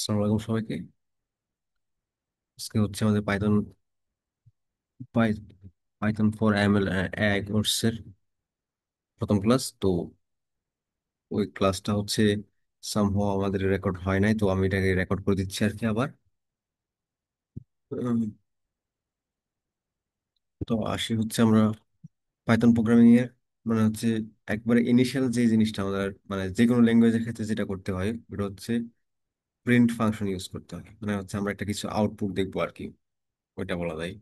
আসসালামু আলাইকুম সবাইকে। আজকে হচ্ছে আমাদের পাইথন ফর এমএল এআই কোর্সের প্রথম ক্লাস। তো ওই ক্লাসটা হচ্ছে সামহাও আমাদের রেকর্ড হয় নাই, তো আমি এটাকে রেকর্ড করে দিচ্ছি আর কি আবার। উম, তো আসি হচ্ছে আমরা পাইথন প্রোগ্রামিং এর মানে হচ্ছে একবারে ইনিশিয়াল যে জিনিসটা আমাদের মানে যে কোনো ল্যাঙ্গুয়েজের ক্ষেত্রে যেটা করতে হয় ওটা হচ্ছে প্রিন্ট ফাংশন ইউজ করতে হয়। মানে হচ্ছে আমরা একটা কিছু আউটপুট দেখবো আর কি, ওইটা বলা যায়।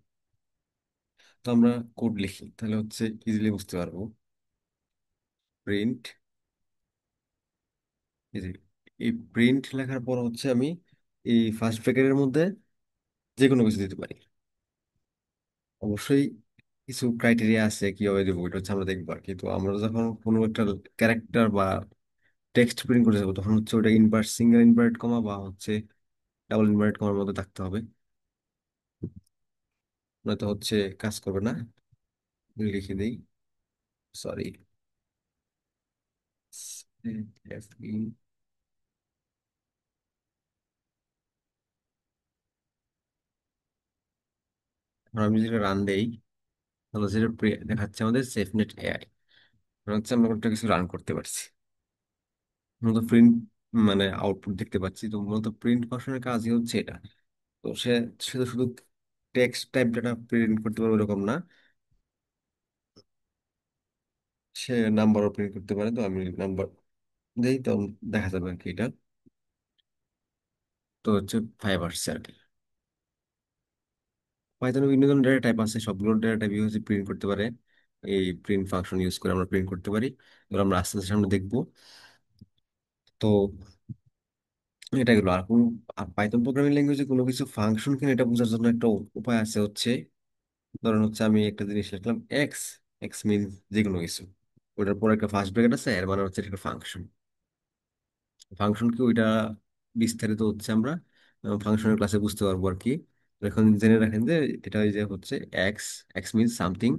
তো আমরা কোড লিখি তাহলে হচ্ছে ইজিলি বুঝতে পারবো। প্রিন্ট, এই যে এই প্রিন্ট লেখার পর হচ্ছে আমি এই ফার্স্ট ব্র্যাকেটের মধ্যে যে কোনো কিছু দিতে পারি। অবশ্যই কিছু ক্রাইটেরিয়া আছে কিভাবে দেবো, এটা হচ্ছে আমরা দেখবো আর কি। তো আমরা যখন কোনো একটা ক্যারেক্টার বা টেক্সট প্রিন্ট করে যাবো তখন হচ্ছে ওটা সিঙ্গেল ইনভার্টেড কমা বা হচ্ছে ডাবল ইনভার্টেড কমার মধ্যে থাকতে হবে, নয়তো হচ্ছে কাজ করবে না। লিখে দিই, সরি। আমি যেটা রান দেই তাহলে যেটা দেখাচ্ছে আমাদের সেফনেট এআই, হচ্ছে আমরা একটা কিছু রান করতে পারছি। মূলত প্রিন্ট মানে আউটপুট দেখতে পাচ্ছি। তো মূলত প্রিন্ট ফাংশনের কাজই হচ্ছে এটা। তো সে শুধু শুধু টেক্সট টাইপ ডাটা প্রিন্ট করতে পারবে এরকম না, সে নাম্বারও প্রিন্ট করতে পারে। তো আমি নাম্বার দিই, তো দেখা যাবে আর কি এটা। তো হচ্ছে 5 আসছে আর কি। পাইথনে বিভিন্ন ধরনের ডেটা টাইপ আছে, সবগুলো ডেটা টাইপ হচ্ছে প্রিন্ট করতে পারে। এই প্রিন্ট ফাংশন ইউজ করে আমরা প্রিন্ট করতে পারি। এবার আমরা আস্তে আস্তে সামনে দেখবো। তো এটা গেলো। আর কোন পাইথন প্রোগ্রামিং ল্যাঙ্গুয়েজে কোনো কিছু ফাংশন কিনা এটা বোঝার জন্য একটা উপায় আছে হচ্ছে, ধরেন হচ্ছে আমি একটা জিনিস লিখলাম এক্স, এক্স মিন যে কোনো কিছু, ওটার পর একটা ফার্স্ট ব্র্যাকেট আছে, এর মানে হচ্ছে এটা একটা ফাংশন। ফাংশন কি ওইটা বিস্তারিত হচ্ছে আমরা ফাংশনের ক্লাসে বুঝতে পারবো আর কি। এখন জেনে রাখেন যে এটা এই যে হচ্ছে এক্স, এক্স মিন সামথিং,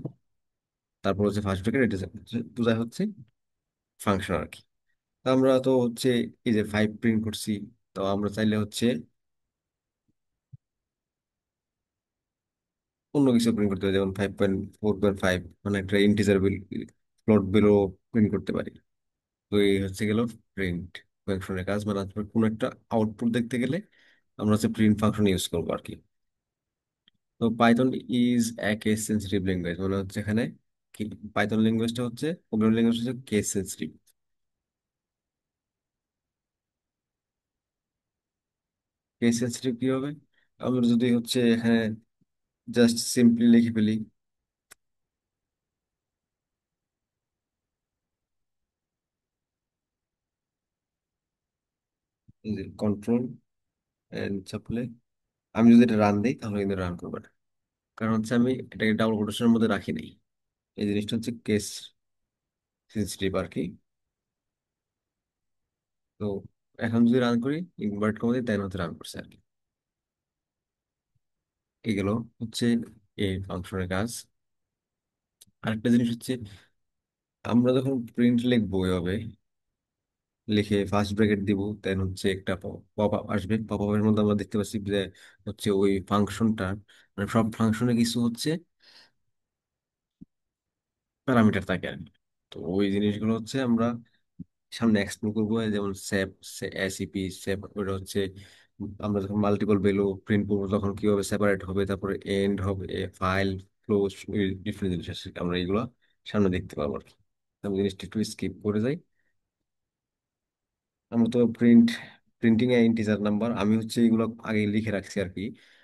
তারপর হচ্ছে ফার্স্ট ব্র্যাকেট, এটা বোঝায় হচ্ছে ফাংশন আর কি। তো আমরা তো হচ্ছে এই যে 5 প্রিন্ট করছি, তো আমরা চাইলে হচ্ছে অন্য কিছু প্রিন্ট করতে পারি, যেমন 5.4.5 মানে একটা ইন্টিজার ফ্লোট বেলো প্রিন্ট করতে পারি। তো এই হচ্ছে গেল প্রিন্ট ফাংশনের কাজ। মানে আপনার কোনো একটা আউটপুট দেখতে গেলে আমরা হচ্ছে প্রিন্ট ফাংশন ইউজ করবো আর কি। তো Python is a case sensitive language, মানে হচ্ছে এখানে কি, পাইথন ল্যাঙ্গুয়েজটা হচ্ছে প্রোগ্রামিং ল্যাঙ্গুয়েজ হচ্ছে কেস সেন্সিটিভ। কেস সেন্সিটিভ কি হবে, আমরা যদি হচ্ছে এখানে জাস্ট সিম্পলি লিখে ফেলি কন্ট্রোল এন্ড চাপলে, আমি যদি এটা রান দিই তাহলে কিন্তু রান করবে না, কারণ হচ্ছে আমি এটাকে ডাবল কোটেশনের মধ্যে রাখি নাই। এই জিনিসটা হচ্ছে কেস সেন্সিটিভ আর কি। তো এখন যদি রান করি, ইনভার্ট করে দিই, তাই হচ্ছে রান করছে আর কি। এগুলো হচ্ছে এই ফাংশনের কাজ। আরেকটা জিনিস হচ্ছে, আমরা যখন প্রিন্ট লিখবো এভাবে লিখে ফার্স্ট ব্র্যাকেট দিব, দেন হচ্ছে একটা পপ আপ আসবে। পপ আপের মধ্যে আমরা দেখতে পাচ্ছি যে হচ্ছে ওই ফাংশনটা মানে সব ফাংশনে কিছু হচ্ছে প্যারামিটার থাকে আর কি। তো ওই জিনিসগুলো হচ্ছে আমরা সামনে এক্সপ্লোর করবো। যেমন সেপ, এসিপি সেপ, ওটা হচ্ছে আমরা যখন মাল্টিপল ভ্যালু প্রিন্ট করবো তখন কিভাবে সেপারেট হবে, তারপরে এন্ড হবে, ফাইল ক্লোজ, ডিফারেন্ট জিনিস আছে, আমরা এগুলো সামনে দেখতে পাবো আর কি। আমি জিনিসটা একটু স্কিপ করে যাই। আমরা তো প্রিন্টিং এ ইন্টিজার নাম্বার আমি হচ্ছে এগুলো আগে লিখে রাখছি আর কি।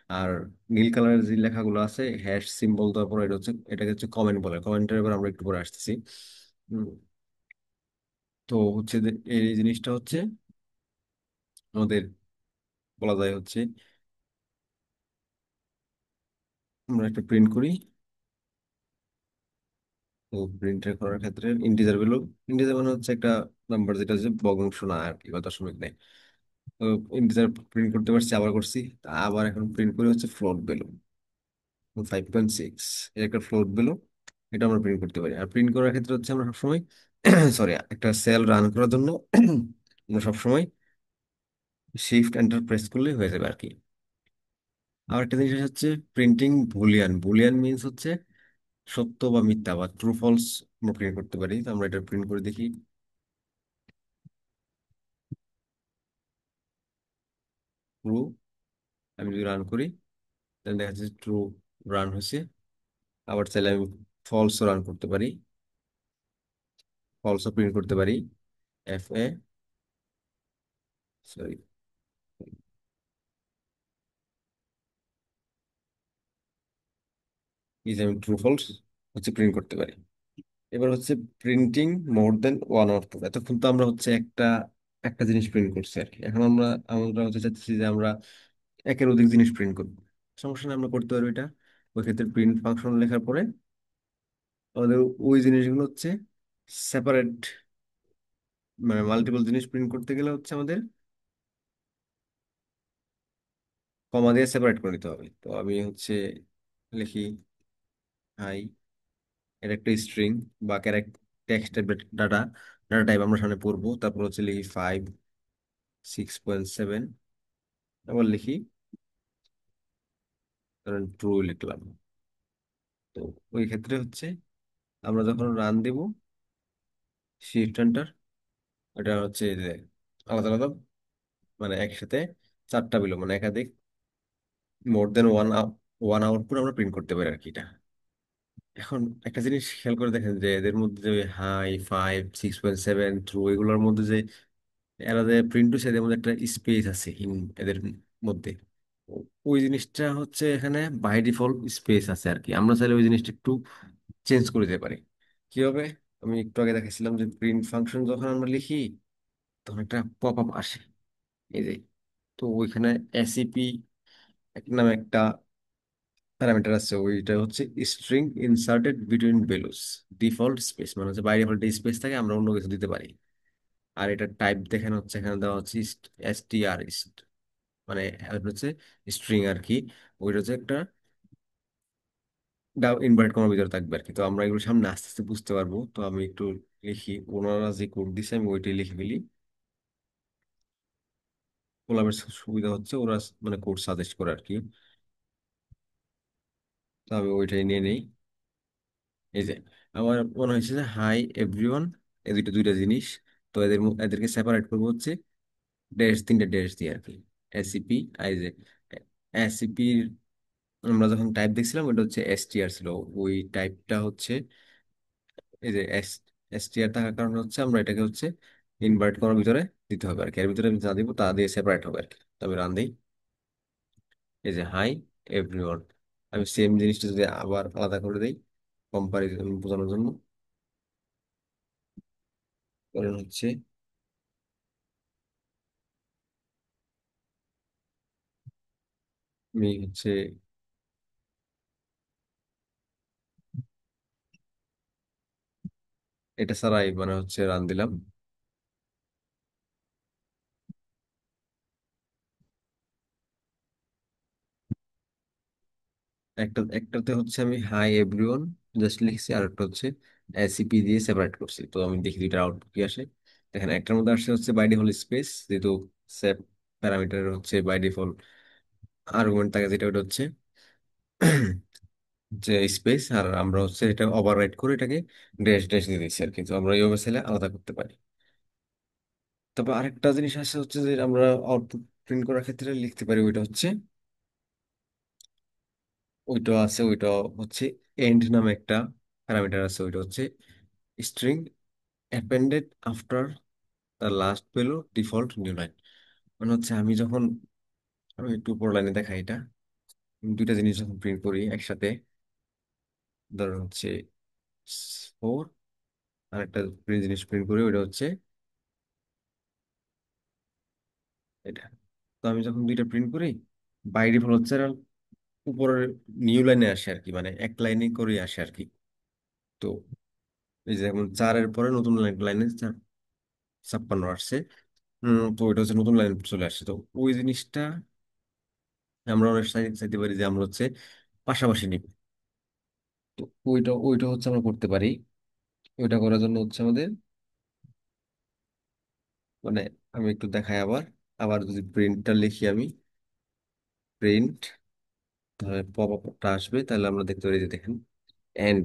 আর নীল কালারের যে লেখাগুলো আছে হ্যাশ সিম্বল, তারপর এটা হচ্ছে এটাকে হচ্ছে কমেন্ট বলে। কমেন্টের এবার আমরা একটু পরে আসতেছি। উম, তো হচ্ছে যে এই জিনিসটা হচ্ছে আমাদের বলা যায় হচ্ছে, আমরা একটা প্রিন্ট করি। তো প্রিন্টার করার ক্ষেত্রে ইন্টিজার ভ্যালু, ইন্টিজার মানে হচ্ছে একটা নাম্বার যেটা হচ্ছে ভগ্নাংশ না আর কি, বা দশমিক নেই। তো ইন্টিজার প্রিন্ট করতে পারছি, আবার করছি। তা আবার এখন প্রিন্ট করে হচ্ছে ফ্লোট ভ্যালু 5.6, এর একটা ফ্লোট ভ্যালু, এটা আমরা প্রিন্ট করতে পারি। আর প্রিন্ট করার ক্ষেত্রে হচ্ছে আমরা সবসময় সরি, একটা সেল রান করার জন্য আমরা সবসময় শিফট এন্টার প্রেস করলে হয়ে যাবে আর কি। আর একটা জিনিস হচ্ছে প্রিন্টিং বুলিয়ান। বুলিয়ান মিনস হচ্ছে সত্য বা মিথ্যা বা ট্রু ফলস আমরা প্রিন্ট করতে পারি। তো আমরা এটা প্রিন্ট করে দেখি। ট্রু। আমি যদি রান করি তাহলে দেখা যাচ্ছে ট্রু রান হয়েছে। আবার চাইলে আমি ফলসও রান করতে পারি, ফলসও প্রিন্ট করতে পারি। এফ এ, সরি, এই যে আমি ট্রু ফলস হচ্ছে প্রিন্ট করতে পারি। এবার হচ্ছে printing more than one or two. এতক্ষণ তো আমরা হচ্ছে একটা একটা জিনিস প্রিন্ট করছি আর কি। এখন আমরা হচ্ছে চাচ্ছি যে আমরা একের অধিক জিনিস প্রিন্ট করবো। সমস্যা নেই, আমরা করতে পারবো এটা। ওই ক্ষেত্রে প্রিন্ট ফাংশন লেখার পরে আমাদের ওই জিনিসগুলো হচ্ছে সেপারেট, মানে মাল্টিপল জিনিস প্রিন্ট করতে গেলে হচ্ছে আমাদের কমা দিয়ে সেপারেট করে নিতে হবে। তো আমি হচ্ছে লিখি হাই, এর একটা স্ট্রিং বা correct text data, data type আমরা সামনে পড়বো। তারপর হচ্ছে লিখি 5, 6.7, আবার লিখি ধরেন ট্রু লিখলাম। তো ওই ক্ষেত্রে হচ্ছে আমরা যখন রান দিব, শিফট এন্টার, এটা হচ্ছে যে আলাদা আলাদা, মানে একসাথে চারটা বিলো, মানে একাধিক মোর দেন ওয়ান আউটপুট আমরা প্রিন্ট করতে পারি আর কি এটা। এখন একটা জিনিস খেয়াল করে দেখেন যে এদের মধ্যে যে হাই, 5, 6.7, থ্রু, এগুলোর মধ্যে যে এরা যে প্রিন্ট হচ্ছে এদের মধ্যে একটা স্পেস আছে ইন এদের মধ্যে। ওই জিনিসটা হচ্ছে এখানে বাই ডিফল্ট স্পেস আছে আর কি। আমরা চাইলে ওই জিনিসটা একটু চেঞ্জ করে দিতে পারি। কিভাবে? আমি একটু আগে দেখেছিলাম যে প্রিন্ট ফাংশন যখন আমরা লিখি তখন একটা পপ আপ আসে, এই যে। তো ওইখানে এসিপি নামে একটা প্যারামিটার আছে, ওইটা হচ্ছে string inserted between values default space, মানে হচ্ছে বাই ডিফল্ট স্পেস থাকে, আমরা অন্য কিছু দিতে পারি। আর এটা টাইপ দেখেন হচ্ছে এখানে দেওয়া হচ্ছে এসটিআর, মানে এটা হচ্ছে স্ট্রিং আর কি। ওইটা হচ্ছে একটা ইনভার্ট কমার ভিতরে থাকবে আর কি। তো আমরা এগুলো সামনে আস্তে আস্তে বুঝতে পারবো। তো আমি একটু লিখি, ওনারা যে কোড দিছে আমি ওইটাই লিখে ফেলি। কোলাবের সুবিধা হচ্ছে ওরা মানে কোড সাজেস্ট করে আর কি। তো আমি ওইটাই নিয়ে নেই। এই যে আমার মনে হয়েছে যে হাই এভরিওয়ান, এই দুইটা দুইটা জিনিস। তো এদেরকে সেপারেট করবো হচ্ছে ড্যাশ, তিনটা ড্যাশ দিয়ে আর কি। এসিপি, আই যে এসিপির আমরা যখন টাইপ দেখছিলাম ওটা হচ্ছে এসটিআর ছিল। ওই টাইপটা হচ্ছে এই যে এসটিআর থাকার কারণে হচ্ছে আমরা এটাকে হচ্ছে ইনভার্ট করার ভিতরে দিতে হবে আর কি। এর ভিতরে আমি যা দিব তা দিয়ে সেপারেট হবে আর কি। তবে রান দিই, এই যে হাই এভরিওয়ান। আমি সেম জিনিসটা যদি আবার আলাদা করে দিই কম্পারিজন বোঝানোর জন্য, কারণ হচ্ছে আমি হচ্ছে এটা ছাড়াই মানে হচ্ছে রান দিলাম। একটাতে হচ্ছে আমি হাই এভরিওয়ান জাস্ট লিখছি, আর একটা হচ্ছে এসিপি দিয়ে সেপারেট করছি। তো আমি দেখি দুইটার আউটপুট কি আসে। দেখেন একটার মধ্যে আসছে হচ্ছে বাই ডিফল্ট স্পেস, যেহেতু সেভ প্যারামিটার হচ্ছে বাই ডিফল্ট আর্গুমেন্ট থাকে যেটা, ওটা হচ্ছে যে স্পেস। আর আমরা হচ্ছে এটা ওভাররাইড করে এটাকে ড্যাশ ড্যাশ দিয়ে দিচ্ছি আর কি। তো আমরা এইভাবে চাইলে আলাদা করতে পারি। তবে আরেকটা জিনিস আছে হচ্ছে যে আমরা আউটপুট প্রিন্ট করার ক্ষেত্রে লিখতে পারি, ওইটা হচ্ছে ওইটা আছে, ওইটা হচ্ছে এন্ড নামে একটা প্যারামিটার আছে। ওইটা হচ্ছে string appended after the last value default new line. মানে হচ্ছে আমি একটু উপর লাইনে দেখাই এটা। আমি দুইটা জিনিস যখন প্রিন্ট করি একসাথে, ধরুন হচ্ছে 4, আর একটা প্রিন্ট জিনিস প্রিন্ট করি ওইটা হচ্ছে এটা। তো আমি যখন দুইটা প্রিন্ট করি বাই ডিফল্ট হচ্ছে এরা উপরের নিউ লাইনে আসে আর কি, মানে এক লাইনে করে আসে আর কি। তো এই যে যেমন 4-এর পরে নতুন লাইনে 56 আসছে। তো ওইটা হচ্ছে নতুন লাইন চলে আসছে। তো ওই জিনিসটা আমরা অনেক চাইতে পারি যে আমরা হচ্ছে পাশাপাশি নিব। তো ওইটা হচ্ছে আমরা করতে পারি। ওইটা করার জন্য হচ্ছে আমাদের, মানে আমি একটু দেখাই আবার। আবার যদি প্রিন্টটা লিখি আমি, প্রিন্ট, তাহলে পপ আপটা আসবে, তাহলে আমরা দেখতে পারি যে দেখেন, end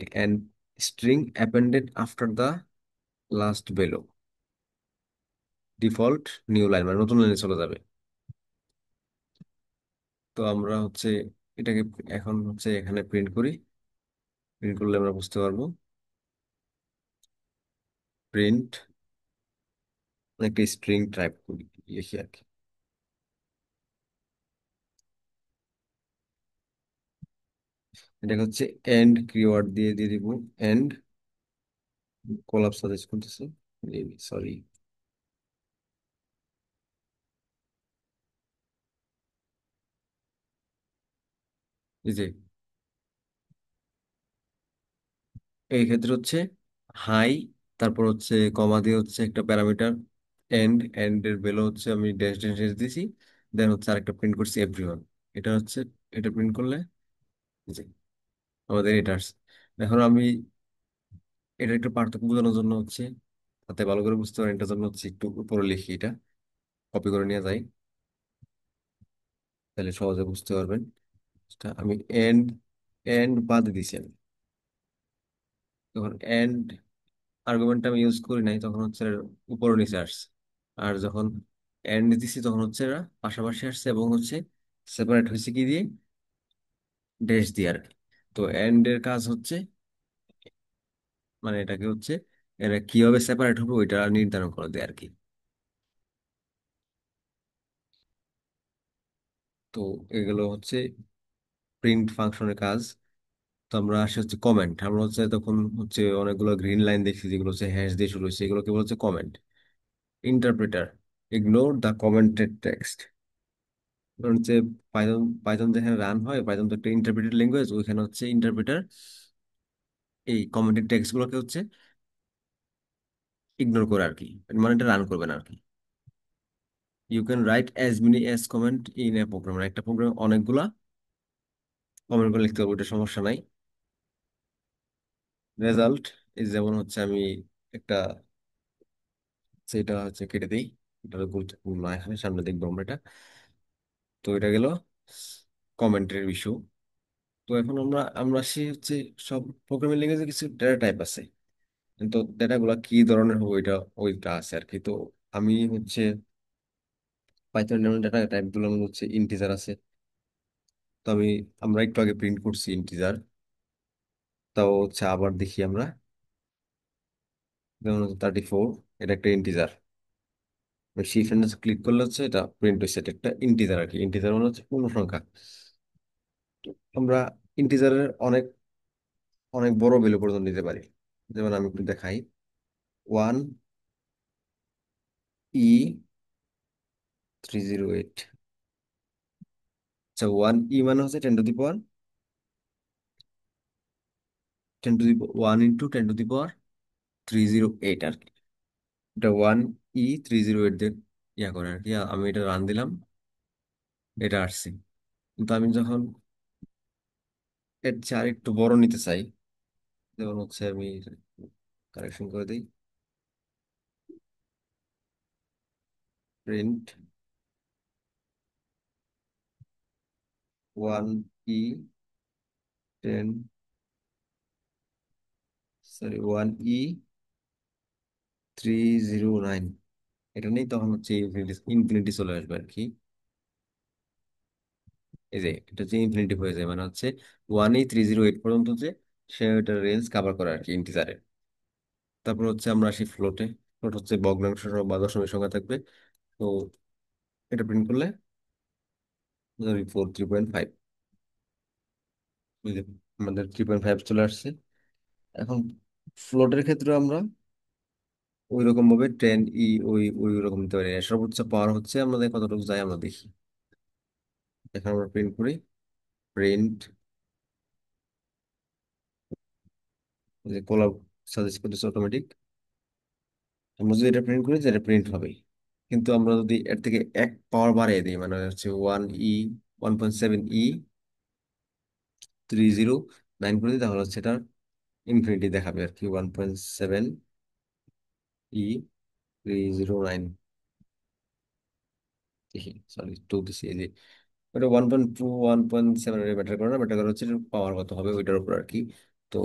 string appended after the last below, default new line, মানে নতুন লাইনে চলে যাবে। তো আমরা হচ্ছে এটাকে এখন হচ্ছে এখানে প্রিন্ট করি। প্রিন্ট করলে আমরা বুঝতে পারবো, প্রিন্ট একটা স্ট্রিং টাইপ করি, লিখি আর কি। এটাকে হচ্ছে এন্ড কিওয়ার্ড দিয়ে দিয়ে দিব, এন্ড কোলাপস সাজেস্ট করতেছে, সরি, এই যে এই ক্ষেত্রে হচ্ছে হাই, তারপর হচ্ছে কমা দিয়ে হচ্ছে একটা প্যারামিটার, এন্ড এর ভ্যালু হচ্ছে আমি ড্যাশ ড্যাশ ড্যাশ দিছি, দেন হচ্ছে আরেকটা প্রিন্ট করছি এভরিওয়ান। এটা হচ্ছে, এটা প্রিন্ট করলে এই যে আমাদের এটা আসছে। এখন আমি এটা একটু পার্থক্য বোঝানোর জন্য হচ্ছে, তাতে ভালো করে বুঝতে পারেন, এটার জন্য হচ্ছে একটু উপরে লিখি, এটা কপি করে নিয়ে যাই, তাহলে সহজে বুঝতে পারবেন। আমি এন্ড এন্ড বাদ দিছি আমি, যখন এন্ড আর্গুমেন্ট আমি ইউজ করি নাই তখন হচ্ছে এর উপরে নিচে আসছে, আর যখন এন্ড দিছি তখন হচ্ছে এরা পাশাপাশি আসছে, এবং হচ্ছে সেপারেট হয়েছে কি দিয়ে, ড্যাশ দিয়ে আর কি। তো এন্ড এর কাজ হচ্ছে, মানে এটাকে হচ্ছে এরা কিভাবে সেপারেট হবে ওইটা নির্ধারণ করে দেয় আর কি। তো এগুলো হচ্ছে প্রিন্ট ফাংশনের কাজ। তো আমরা আসে হচ্ছে কমেন্ট, আমরা হচ্ছে তখন হচ্ছে অনেকগুলো গ্রিন লাইন দেখছি যেগুলো হচ্ছে হ্যাশ দিয়ে শুরু হয়েছে, এগুলোকে বলা হচ্ছে comment. Interpreter, ignore the commented text, হচ্ছে পাইথন, পাইথন যেখানে রান হয়, পাইথন তো একটা ইন্টারপ্রেটেড ল্যাঙ্গুয়েজ, ওইখানে হচ্ছে ইন্টারপ্রেটার এই কমেন্টেড টেক্সট গুলোকে হচ্ছে ইগনোর করে আর কি, মানে এটা রান করবে না আর কি। You can write as many as comment in a program, একটা প্রোগ্রামে অনেকগুলা কমেন্ট করে লিখতে পারবো, এটা সমস্যা নাই। রেজাল্ট এই যেমন হচ্ছে আমি একটা, সেটা হচ্ছে কেটে দিই, এটা গুরুত্বপূর্ণ না, এখানে সামনে দেখবো আমরা এটা। তো এটা গেল কমেন্টের ইস্যু। তো এখন আমরা আসি হচ্ছে, সব প্রোগ্রামিং ল্যাঙ্গুয়েজে কিছু ডেটা টাইপ আছে, কিন্তু ডেটাগুলো কি ধরনের হবে ওইটা, ওইটা আছে আর কি। তো আমি হচ্ছে পাইথন ডেটা টাইপ গুলো হচ্ছে ইন্টিজার আছে। তো আমরা একটু আগে প্রিন্ট করছি ইন্টিজার, তাও হচ্ছে আবার দেখি আমরা, যেমন হচ্ছে 34, এটা একটা ইন্টিজার, শিফট ক্লিক করলে হচ্ছে এটা প্রিন্ট হচ্ছে, এটা একটা ইন্টিজার আর কি। ইন্টিজার মানে হচ্ছে পূর্ণ সংখ্যা। আমরা ইন্টিজারের অনেক অনেক বড় ভ্যালু পর্যন্ত নিতে পারি, যেমন আমি একটু দেখাই, 1E308। আচ্ছা, 1E মানে হচ্ছে 10 টু দি পাওয়ার 308 আর কি। এটা 1E308 দিয়ে ইয়া করে আর কি। আমি এটা রান দিলাম, এটা আসছে। কিন্তু আমি যখন এর চেয়ে আর একটু বড় নিতে চাই, যেমন হচ্ছে আমি কারেকশন করে দিই, প্রিন্ট 1E10, সরি 1E309, এটা নেই, তখন হচ্ছে ইনফিনিটি ইনফিনিটি চলে আসবে আর কি। এই যে এটা হচ্ছে ইনফিনিটি হয়ে যায়, মানে হচ্ছে 1E308 পর্যন্ত যে সে ওইটার রেঞ্জ কাভার করে আর কি ইন্টিজারে। তারপর হচ্ছে আমরা আসি ফ্লোটে। ফ্লোট হচ্ছে ভগ্নাংশ সহ বা দশমিক সংখ্যা থাকবে। তো এটা প্রিন্ট করলে 3.5, আমাদের 3.5 চলে আসছে। এখন ফ্লোটের ক্ষেত্রে আমরা ওই রকম ভাবে 10E ওই ওই রকম নিতে পারি। সর্বোচ্চ পাওয়ার হচ্ছে আমাদের কতটুকু যায় আমরা দেখি। এখন আমরা প্রিন্ট করি, প্রিন্ট, যে কোলাব সাজেস্ট করতেছে অটোমেটিক, আমরা যদি এটা প্রিন্ট করি যে এটা প্রিন্ট হবে। কিন্তু আমরা যদি এর থেকে এক পাওয়ার বাড়িয়ে দিই, মানে হচ্ছে 1E 1.7E 309 করে দিই, তাহলে হচ্ছে এটা ইনফিনিটি দেখাবে আর কি, 1.7E309। দেখি, সরি, টু দিছি, এই যে ওটা 1.2 1.7 ম্যাটার করে না, ম্যাটার করে হচ্ছে পাওয়ার কত হবে ওইটার উপর আর কি। তো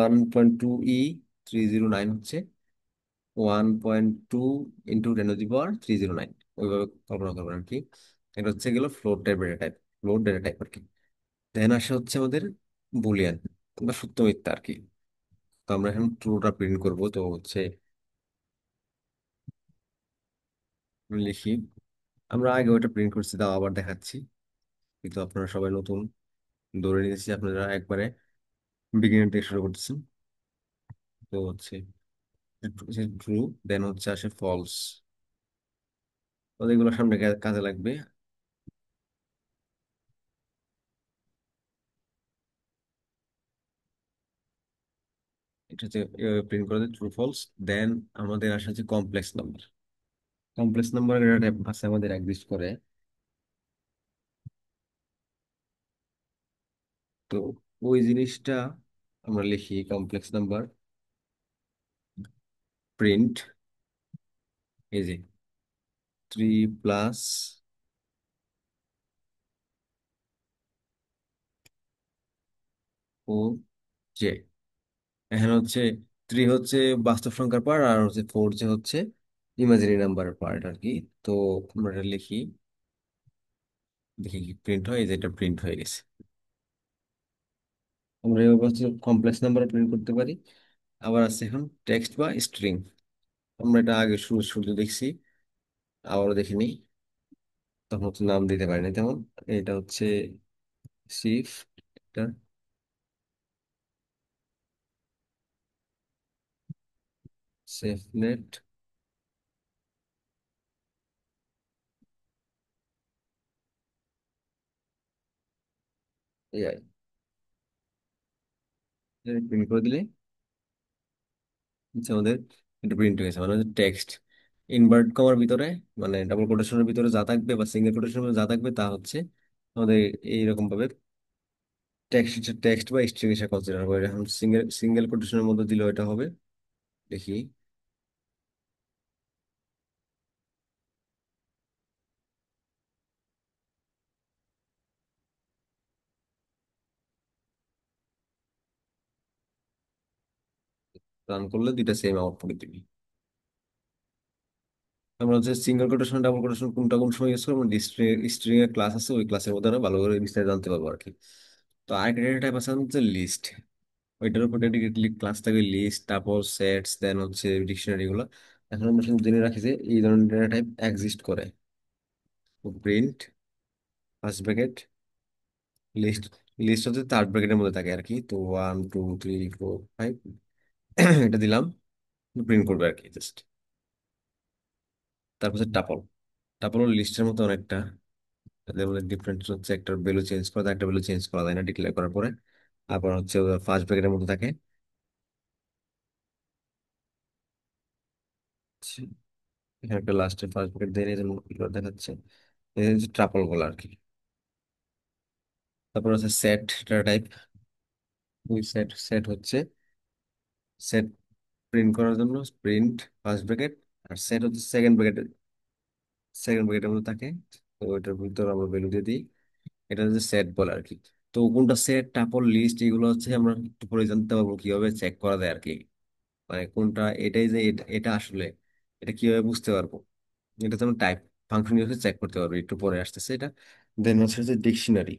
1.2 309 হচ্ছে 1.2 ইন্টু 10⁻³ ওইভাবে কল্পনা করবেন আর কি। এটা হচ্ছে গেল float type data type, float data type আর কি। দেন আসে হচ্ছে আমাদের বুলিয়ান বা সত্য মিথ্যা আর কি। তো আমরা এখন ট্রুটা প্রিন্ট করব, তো হচ্ছে আমি লিখি, আমরা আগে ওইটা প্রিন্ট করছি, তাও আবার দেখাচ্ছি, কিন্তু আপনারা সবাই নতুন, ধরে নিয়েছি আপনারা একবারে বিগিনার থেকে শুরু করতেছেন। তো হচ্ছে ট্রু, দেন হচ্ছে আসে ফলস, তো এগুলো সামনে কাজে লাগবে। এটা হচ্ছে প্রিন্ট করে ট্রু ফলস। দেন আমাদের আসে হচ্ছে কমপ্লেক্স নাম্বার। কমপ্লেক্স নাম্বার একটা ভাষা আমাদের এক্সিস্ট করে। তো ওই জিনিসটা আমরা লিখি কমপ্লেক্স নাম্বার প্রিন্ট, এই যে 3 + ও জে। এখানে হচ্ছে 3 হচ্ছে বাস্তব সংখ্যার পার্ট, আর হচ্ছে 4 যে হচ্ছে ইমাজিনারি নাম্বারের পার্ট আর কি। তো আমরা এটা লিখি, দেখি কি প্রিন্ট হয়, এই যে এটা প্রিন্ট হয়ে গেছে। আমরা এভাবে হচ্ছে কমপ্লেক্স নাম্বার প্রিন্ট করতে পারি। আবার আছে এখন টেক্সট বা স্ট্রিং। আমরা এটা আগে শুরু শুরু দেখছি, আবারও দেখিনি, তখন হচ্ছে নাম দিতে পারি না তেমন। এটা হচ্ছে শিফট, এটা সেফনেট, এআই। প্রিন্ট করে দিলে হচ্ছে আমাদের এটা প্রিন্ট হয়েছে, মানে টেক্সট ইনভার্ট কমার ভিতরে, মানে ডাবল কোটেশনের ভিতরে যা থাকবে বা সিঙ্গেল কোটেশনের ভিতরে যা থাকবে তা হচ্ছে আমাদের এইরকম ভাবে টেক্সট, টেক্সট বা স্ট্রিং হিসেবে কনসিডার হবে। এখন সিঙ্গেল সিঙ্গেল কোটেশনের মধ্যে দিলেও এটা হবে। দেখি, রান করলে দুইটা সেম আউটপুট দিবি। আমরা হচ্ছে সিঙ্গেল কোটেশন ডাবল কোটেশন কোনটা কোন সময় ইউজ করবো, স্ট্রিং এর ক্লাস আছে, ওই ক্লাসের মধ্যে আমরা ভালো করে বিস্তারিত জানতে পারবো আর কি। তো আরেকটা ডেটা টাইপ আছে হচ্ছে লিস্ট। ওইটার উপর ডেডিকেটলি ক্লাস থাকবে লিস্ট, তারপর সেটস, দেন হচ্ছে ডিকশনারি গুলো। এখন আমরা শুধু জেনে রাখি যে এই ধরনের ডেটা টাইপ এক্সিস্ট করে। Print first bracket list, list হচ্ছে থার্ড ব্র্যাকেটের মধ্যে থাকে আর কি। তো 1 2 3 4 5 এটা দিলাম, প্রিন্ট করবে আর কি জাস্ট। তারপর হচ্ছে টাপল। টাপল লিস্টের মতো অনেকটা, এদের মধ্যে ডিফারেন্স হচ্ছে একটা ভ্যালু চেঞ্জ করা যায়, একটা ভ্যালু চেঞ্জ করা যায় না ডিক্লেয়ার করার পরে। তারপর হচ্ছে ফার্স্ট ব্র্যাকেটের মধ্যে থাকে। এখানে একটা লাস্টে ফার্স্ট ব্র্যাকেট দিয়ে যেমন দেখাচ্ছে, এই হচ্ছে ট্রাপল বলা আর কি। তারপর হচ্ছে সেট ডেটা টাইপ। ওই সেট সেট হচ্ছে সেট প্রিন্ট করার জন্য প্রিন্ট ফার্স্ট ব্র্যাকেট, আর সেট হচ্ছে সেকেন্ড ব্র্যাকেটের মধ্যে থাকে। তো ওইটার ভিতরে আমরা ভ্যালু দিয়ে দিই, এটা হচ্ছে সেট বলে আর কি। তো কোনটা সেট টাপল লিস্ট এগুলো হচ্ছে আমরা একটু পরে জানতে পারবো কিভাবে চেক করা যায় আর কি। মানে কোনটা এটাই যে এটা এটা আসলে এটা কিভাবে বুঝতে পারবো, এটা যেমন টাইপ ফাংশন ইউজ চেক করতে পারবো, একটু পরে আসতেছে এটা। দেন হচ্ছে যে ডিকশনারি,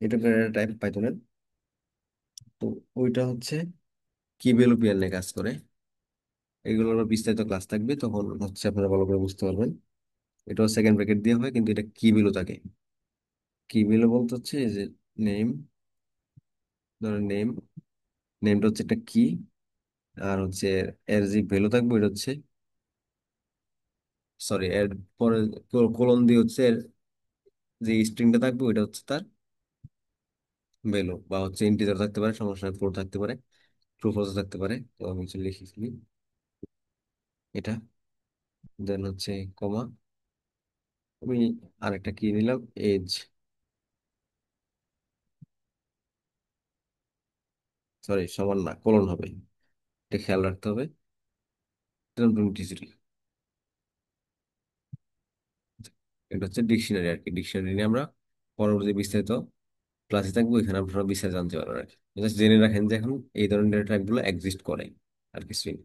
এটা টাইপ পাইথনের। তো ওইটা হচ্ছে কি ভ্যালু পেয়ার নিয়ে কাজ করে, এগুলোর আবার বিস্তারিত ক্লাস থাকবে, তখন হচ্ছে আপনারা ভালো করে বুঝতে পারবেন। এটাও সেকেন্ড ব্র্যাকেট দিয়ে হয়, কিন্তু এটা কি ভ্যালু থাকে। কি ভ্যালু বলতে হচ্ছে এই যে নেম, ধরেন নেম, নেমটা হচ্ছে একটা কি, আর হচ্ছে এর যে ভ্যালু থাকবে এটা হচ্ছে, সরি, এর পরে কোলন দিয়ে হচ্ছে এর যে স্ট্রিংটা থাকবে ওইটা হচ্ছে তার ভ্যালু, বা হচ্ছে ইন্টিজার থাকতে পারে, সমস্যা ফ্লোট থাকতে পারে, ট্রু ফলস থাকতে পারে। তো আমি হচ্ছে লিখেছি এটা, দেন হচ্ছে কমা, আমি আরেকটা কি নিলাম, এজ, সরি সমান না, কোলন হবে, এটা খেয়াল রাখতে হবে। 23। এটা হচ্ছে ডিকশনারি আর কি। ডিকশনারি নিয়ে আমরা পরবর্তী বিস্তারিত ক্লাসে থাকবো, এখানে আপনারা বিস্তারিত জানতে পারবেন আর কি। জাস্ট জেনে রাখেন যে এখন এই ধরনের ডেটা টাইপ গুলো এক্সিস্ট করে, আর কিছুই না।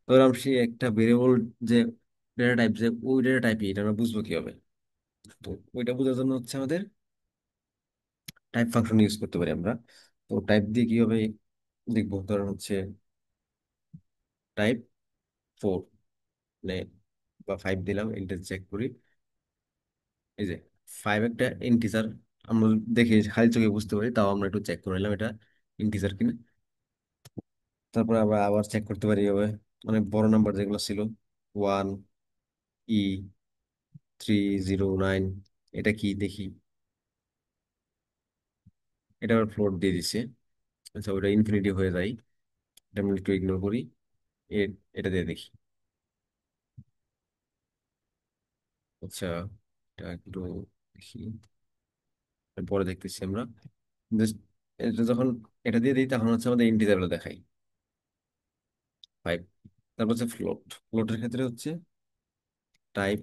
এবার আমরা সেই একটা ভেরিয়েবল যে ডেটা টাইপ, যে ওই ডেটা টাইপই এটা আমরা বুঝবো কিভাবে? তো ওইটা বোঝার জন্য হচ্ছে আমাদের টাইপ ফাংশন ইউজ করতে পারি আমরা। তো টাইপ দিয়ে কিভাবে দেখবো, ধরেন হচ্ছে টাইপ 4, মানে বা 5 দিলাম, এন্টার চেক করি। এই যে 5 একটা ইন্টিজার, আমরা দেখে খালি চোখে বুঝতে পারি, তাও আমরা একটু চেক করে নিলাম এটা ইন্টিজার কিনা। তারপরে আমরা আবার চেক করতে পারি এভাবে অনেক বড় নাম্বার যেগুলো ছিল, 1E309, এটা কি দেখি। এটা আবার ফ্লোট দিয়ে দিছে। আচ্ছা, ওটা ইনফিনিটি হয়ে যায়, এটা আমি একটু ইগনোর করি। এটা দিয়ে দেখি। আচ্ছা, এটা একটু দেখি, পরে দেখতেছি আমরা। Just এটা যখন এটা দিয়ে দিই তখন হচ্ছে আমাদের ইন্টিজার গুলো দেখাই, 5। তারপর হচ্ছে ফ্লোট। ফ্লোটের ক্ষেত্রে হচ্ছে টাইপ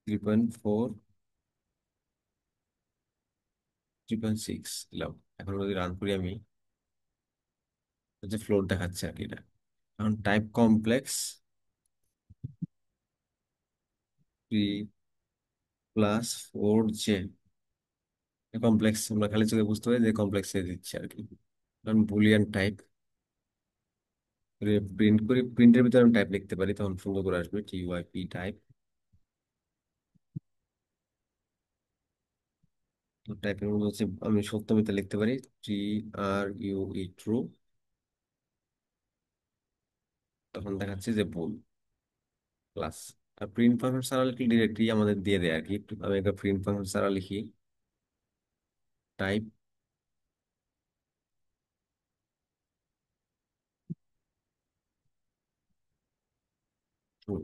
3.4, 3.6 দিলাম। এখন যদি রান করি আমি, হচ্ছে ফ্লোট দেখাচ্ছে আর কি এটা। এখন টাইপ কমপ্লেক্স 3+4 জে, কমপ্লেক্স আমরা খালি চোখে বুঝতে পারি যে কমপ্লেক্সে দিচ্ছে আর কি। কারণ বুলিয়ান টাইপ প্রিন্ট করি, প্রিন্টের ভিতরে আমি টাইপ লিখতে পারি, তখন সুন্দর করে আসবে TYP টাইপ। তো টাইপের মধ্যে হচ্ছে আমি সত্য মিথ্যা লিখতে পারি, TRUE ট্রু, তখন দেখাচ্ছে যে ভুল ক্লাস। আর প্রিন্ট ফাংশন ছাড়া লিখলে ডিরেক্টলি আমাদের দিয়ে দেয় আর কি। আমি একটা প্রিন্ট ফাংশন ছাড়া লিখি, টাইপ ট্রু।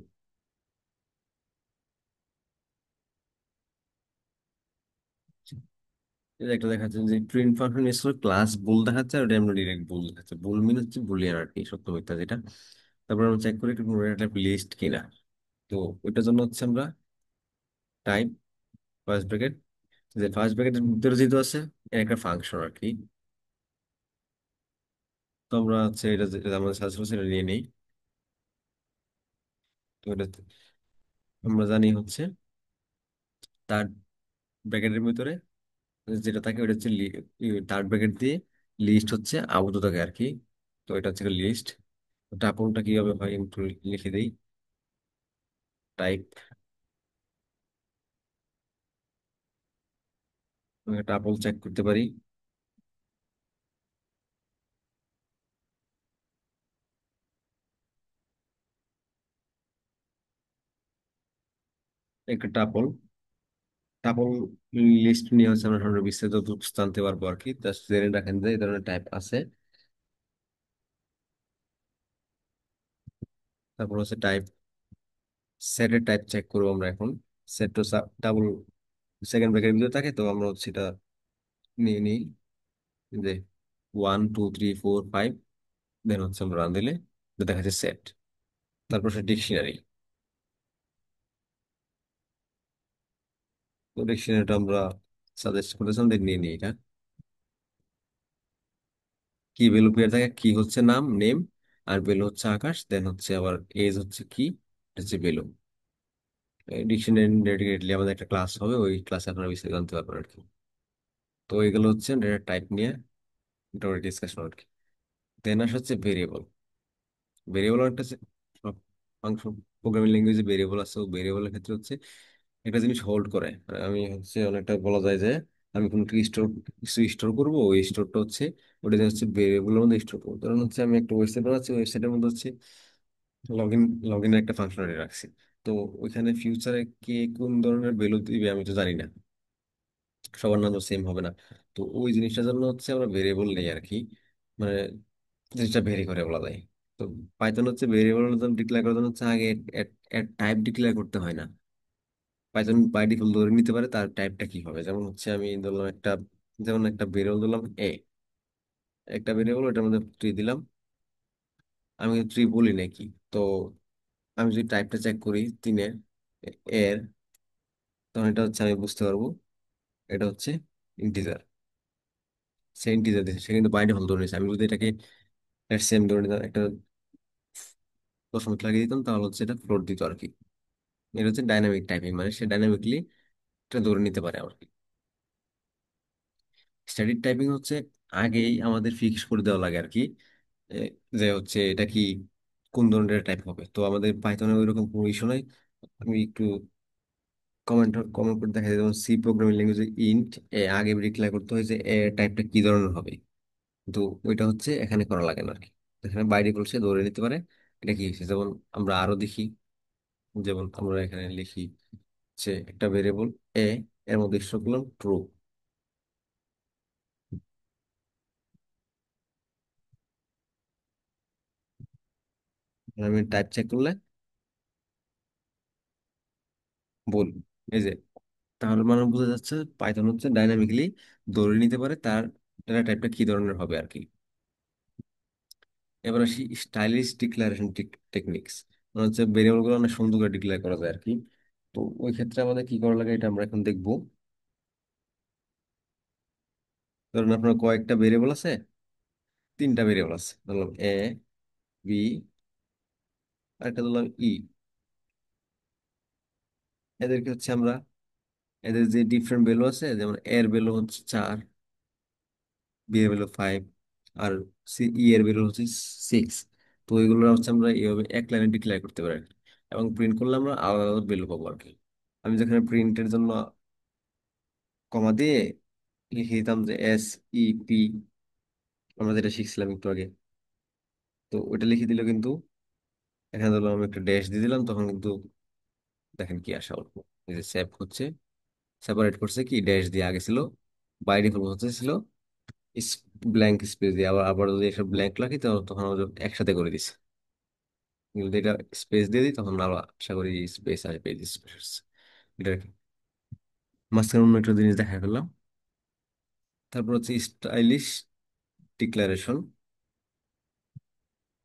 এই যে একটা দেখাচ্ছে যে প্রিন্ট ফাংশন ইউজ করে ক্লাস ভুল দেখাচ্ছে, আর ওটা আমরা ডিরেক্ট ভুল দেখাচ্ছে। ভুল মিন হচ্ছে বুলিয়ান আর কি, সত্য মিথ্যা যেটা। তারপর আমরা চেক করি একটা লিস্ট কিনা। তো ওইটার জন্য হচ্ছে আমরা টাইপ ফার্স্ট ব্র্যাকেট, যে ফার্স্ট ব্র্যাকেটের ভিতরে যেহেতু আছে এর একটা ফাংশন আর কি। তো আমরা হচ্ছে এটা যেটা আমাদের সাজেস্ট করছে এটা নিয়ে নিই। তো এটা আমরা জানি হচ্ছে তার ব্র্যাকেটের ভিতরে যেটা থাকে ওটা হচ্ছে থার্ড ব্র্যাকেট দিয়ে লিস্ট হচ্ছে আবদ্ধ থাকে আর কি। তো এটা হচ্ছে লিস্ট। টাপলটা কিভাবে হয় একটু লিখে দিই, টাইপ টাপল চেক করতে পারি। একটা টাপল, টাপল লিস্ট নিয়ে হচ্ছে আমরা সামনে বিস্তারিত জানতে পারবো আর কি। জাস্ট জেনে রাখেন যে এই ধরনের টাইপ আছে। তারপর হচ্ছে টাইপ সেটের টাইপ চেক করবো আমরা এখন। সেট তো ডাবল সেকেন্ড ব্র্যাকেটের ভিতরে থাকে, তো আমরা হচ্ছে এটা নিয়ে নিই যে 1 2 3 4 5, দেন হচ্ছে আমরা রান দিলে এটা দেখা যাচ্ছে সেট। তারপর সে ডিকশনারি। তো ডিকশনারিটা আমরা সাজেস্ট করেছিলাম, দেন নিয়ে নিই এটা। কি ভ্যালু পেয়ার থাকে, কি হচ্ছে নাম নেম, আর ভ্যালু হচ্ছে আকাশ, দেন হচ্ছে আবার এজ হচ্ছে কি, এটা হচ্ছে ভ্যালু। ডিকশনারি ডেডিকেটলি আমাদের একটা ক্লাস হবে, ওই ক্লাসে আপনারা বিস্তারিত জানতে পারবেন আর কি। তো এগুলো হচ্ছে ডেটা টাইপ নিয়ে মোটামুটি ডিসকাশন আর কি। দেন আসে হচ্ছে ভেরিয়েবল। ভেরিয়েবল একটা সব ফাংশন প্রোগ্রামিং ল্যাঙ্গুয়েজে ভেরিয়েবল আছে। ভেরিয়েবলের ক্ষেত্রে হচ্ছে একটা জিনিস হোল্ড করে। আর আমি হচ্ছে অনেকটা বলা যায় যে আমি কোনো স্টোর কিছু স্টোর করবো, ওই স্টোরটা হচ্ছে ওটা যে হচ্ছে ভেরিয়েবলের মধ্যে স্টোর করবো। ধরুন হচ্ছে আমি একটা ওয়েবসাইট বানাচ্ছি, ওয়েবসাইটের মধ্যে হচ্ছে লগ ইন, লগ ইনের একটা ফাংশনালিটি রাখছি। তো ওইখানে ফিউচারে কে কোন ধরনের ভ্যালু দিবে আমি তো জানি না, সবার নাম তো সেম হবে না। তো ওই জিনিসটার জন্য হচ্ছে আমরা ভেরিয়েবল নেই আর কি, মানে জিনিসটা ভেরি করে বলা যায়। তো পাইথন হচ্ছে ভেরিয়েবল ডিক্লেয়ার করার জন্য হচ্ছে আগে টাইপ ডিক্লেয়ার করতে হয় না। পাইথন বাই ডিফল্ট ধরে নিতে পারে তার টাইপটা কি হবে। যেমন হচ্ছে আমি ধরলাম একটা, যেমন একটা ভেরিয়েবল দিলাম একটা ভেরিয়েবল, ওটার মধ্যে ট্রি দিলাম। আমি ট্রি বলি নাকি, তো আমি যদি টাইপটা চেক করি 3-এর, এর, তখন এটা হচ্ছে আমি বুঝতে পারবো এটা হচ্ছে ইন্টিজার। সে ইন্টিজার দিচ্ছে, সে কিন্তু বাই ডিফল্ট ধরে নিয়েছে। আমি যদি এটাকে সেম ধরে নিতাম, একটা দশমিক লাগিয়ে দিতাম, তাহলে হচ্ছে এটা ফ্লোট দিত আর কি। এটা হচ্ছে ডাইনামিক টাইপিং, মানে সে ডাইনামিকলি এটা ধরে নিতে পারে আর কি। স্ট্যাটিক টাইপিং হচ্ছে আগেই আমাদের ফিক্স করে দেওয়া লাগে আর কি, এ, যে হচ্ছে এটা কি কোন ধরনের টাইপ হবে। তো আমাদের পাইথনে ওইরকম কোনো ইস্যু নাই। আমি একটু কমেন্ট কমেন্ট করে দেখা যায়, যেমন সি প্রোগ্রামিং ল্যাঙ্গুয়েজে ইন্ট এ আগে ডিক্লেয়ার করতে হয় যে এ টাইপটা কি ধরনের হবে। কিন্তু ওইটা হচ্ছে এখানে করা লাগে না আর কি। এখানে বাই ডিফল্ট সে ধরে নিতে পারে এটা কি হচ্ছে। যেমন আমরা আরো দেখি, যেমন আমরা এখানে লিখি যে একটা ভেরিয়েবল এ, এর মধ্যে স্টোর করলাম ট্রু। আমি টাইপ চেক করলে বল, এই যে, তাহলে মানে বোঝা যাচ্ছে পাইথন হচ্ছে ডাইনামিকলি ধরে নিতে পারে তার ডেটা টাইপটা কি ধরনের হবে আর কি। এবার আসি স্টাইলিশ ডিক্লারেশন টেকনিক্স, মানে হচ্ছে ভেরিয়েবল গুলো অনেক সুন্দর করে ডিক্লেয়ার করা যায় আর কি। তো ওই ক্ষেত্রে আমাদের কি করা লাগে এটা আমরা এখন দেখবো। ধরুন আপনার কয়েকটা ভেরিয়েবল আছে, তিনটা ভেরিয়েবল আছে, ধরলাম এ, বি, আর একটা ধরলাম ই। এদেরকে হচ্ছে আমরা, এদের যে ডিফারেন্ট ভ্যালু আছে, যেমন এর ভ্যালু হচ্ছে 4, বি এর ভ্যালু 5, আর ই এর ভ্যালু হচ্ছে 6। তো এগুলো হচ্ছে আমরা এইভাবে এক লাইনে ডিক্লেয়ার করতে পারি আর কি। এবং প্রিন্ট করলে আমরা আলাদা আলাদা ভ্যালু পাবো আর কি। আমি যেখানে প্রিন্টের জন্য কমা দিয়ে লিখে দিতাম যে এস, ই, পি, আমরা যেটা শিখছিলাম একটু আগে, তো ওইটা লিখে দিলে কিন্তু, এখানে ধরলাম আমি একটা ড্যাশ দিয়ে দিলাম, তখন কিন্তু দেখেন কি আসা অল্প, এই যে সেভ হচ্ছে, সেপারেট করছে কি ড্যাশ দিয়ে। আগে ছিল বাই ডিফল্ট হচ্ছে ছিল ব্ল্যাঙ্ক স্পেস দিয়ে, আবার আবার যদি একটা ব্ল্যাঙ্ক রাখি তো তখন আমরা একসাথে করে দিছে। যদি এটা স্পেস দিয়ে দিই তখন আরো আশা করি স্পেস আসবে, স্পেস। এটা মাঝখানে অন্য একটা জিনিস দেখা ফেললাম। তারপর হচ্ছে স্টাইলিশ ডিক্লারেশন।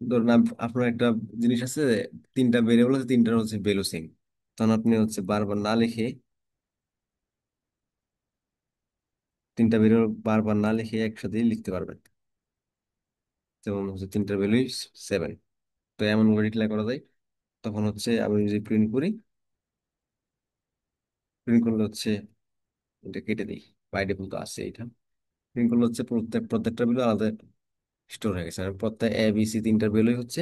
ধরুন আপনার একটা জিনিস আছে, তিনটা ভেরিয়েবল আছে, তিনটার হচ্ছে ভ্যালু সেম, তখন আপনি হচ্ছে বারবার না লিখে, তিনটা ভেরিয়েবল বারবার না লিখে একসাথেই লিখতে পারবেন। যেমন হচ্ছে তিনটার ভ্যালু 7, তো এমন করে ডিক্লেয়ার করা যায়। তখন হচ্ছে আমি যদি প্রিন্ট করি, প্রিন্ট করলে হচ্ছে এটা কেটে দিই, বাই ডিফল্ট তো আছে এটা। প্রিন্ট করলে হচ্ছে প্রত্যেকটা ভ্যালু আলাদা স্টোর হয়ে গেছে, আর প্রত্যেক এ বি সি তিনটার ভ্যালু হচ্ছে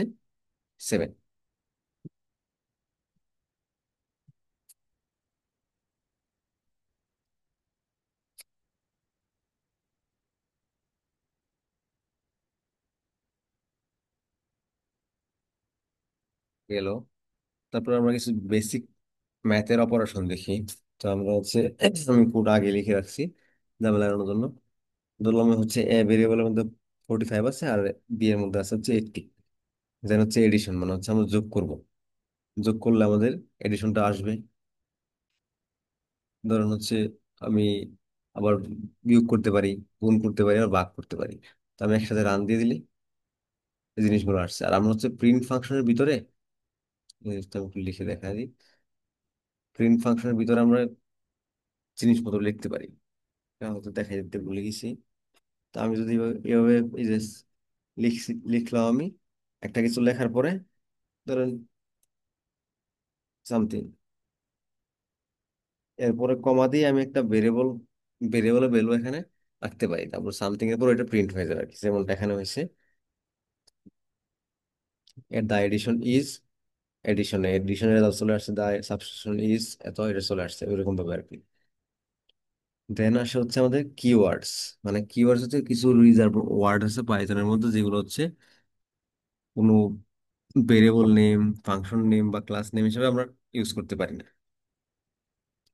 7। গেল। তারপর আমরা কিছু বেসিক ম্যাথের অপারেশন দেখি। তো আমরা হচ্ছে আমি কোড আগে লিখে রাখছি ঝামেলা এড়ানোর জন্য। ধরলাম হচ্ছে এ ভেরিয়েবলের মধ্যে 45 আছে, আর বি এর মধ্যে আছে হচ্ছে 80। যেন হচ্ছে এডিশন, মানে হচ্ছে আমরা যোগ করব, যোগ করলে আমাদের এডিশনটা আসবে। ধরুন হচ্ছে আমি আবার বিয়োগ করতে পারি, গুণ করতে পারি, আর ভাগ করতে পারি। তো আমি একসাথে রান দিয়ে দিলে এই জিনিসগুলো আসছে। আর আমরা হচ্ছে প্রিন্ট ফাংশনের ভিতরে, এই জিনিসটা আমি একটু লিখে দেখা দিই। প্রিন্ট ফাংশনের ভিতরে আমরা জিনিসপত্র লিখতে পারি, এটা হয়তো দেখা দিতে ভুলে গেছি। তো আমি যদি এভাবে এই যে লিখলাম আমি একটা কিছু লেখার পরে, ধরেন সামথিং, এরপরে কমা দিয়ে আমি একটা ভেরিয়েবলের ভ্যালু এখানে রাখতে পারি, তারপর সামথিং এর পর এটা প্রিন্ট হয়ে যাবে আর কি। যেমনটা এখানে হয়েছে, এর দা এডিশন ইজ, এডিশনের রেজাল্ট চলে আসছে, দা সাবস্টিটিউশন ইজ এত, এটা চলে আসছে ওইরকম ভাবে আর কি। দেন আসে হচ্ছে আমাদের কিওয়ার্ডস। মানে কিওয়ার্ডস হচ্ছে কিছু রিজার্ভ ওয়ার্ড আছে পাইথনের মধ্যে, যেগুলো হচ্ছে কোনো ভেরিয়েবল নেম, ফাংশন নেম বা ক্লাস নেম হিসেবে আমরা ইউজ করতে পারি না।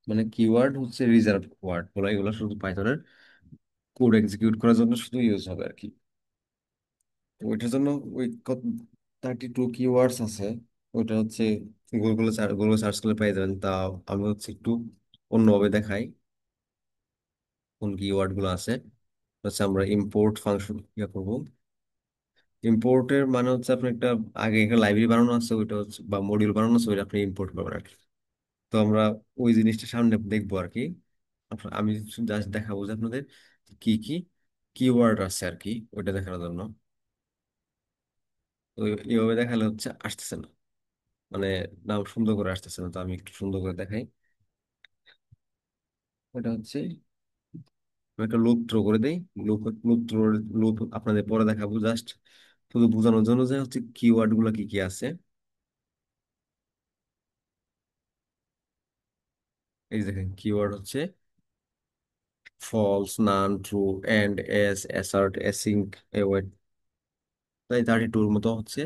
মানে কিওয়ার্ড হচ্ছে রিজার্ভ ওয়ার্ড বলা, এগুলো শুধু পাইথনের কোড এক্সিকিউট করার জন্য শুধু ইউজ হবে আর কি। তো ওইটার জন্য ওই 32 কিওয়ার্ডস আছে। ওইটা হচ্ছে গুগল সার্চ করলে পেয়ে যাবেন। তা আমি হচ্ছে একটু অন্যভাবে দেখাই কোন কিওয়ার্ড গুলো আছে। হচ্ছে আমরা ইম্পোর্ট ফাংশন ইয়ে করবো। ইম্পোর্টের মানে হচ্ছে আপনি একটা, আগে একটা লাইব্রেরি বানানো আছে ওইটা হচ্ছে, বা মডিউল বানানো আছে ওইটা আপনি ইম্পোর্ট করবেন আর কি। তো আমরা ওই জিনিসটা সামনে দেখবো আর কি। আমি জাস্ট দেখাবো যে আপনাদের কি কি কিওয়ার্ড আছে আর কি, ওইটা দেখানোর জন্য। তো এইভাবে দেখালে হচ্ছে আসতেছে না, মানে নাম সুন্দর করে আসতেছে না। তো আমি একটু সুন্দর করে দেখাই। ওটা হচ্ছে আমি একটা লুপ থ্রো করে দিই। লুপ লুপ থ্রো লুপ আপনাদের পরে দেখাবো, জাস্ট শুধু বোঝানোর জন্য যে হচ্ছে কিওয়ার্ড গুলো কি কি আছে। এই যে দেখেন কিওয়ার্ড হচ্ছে false, none, true, and, as, assert, async, await, তাই 32-র মতো হচ্ছে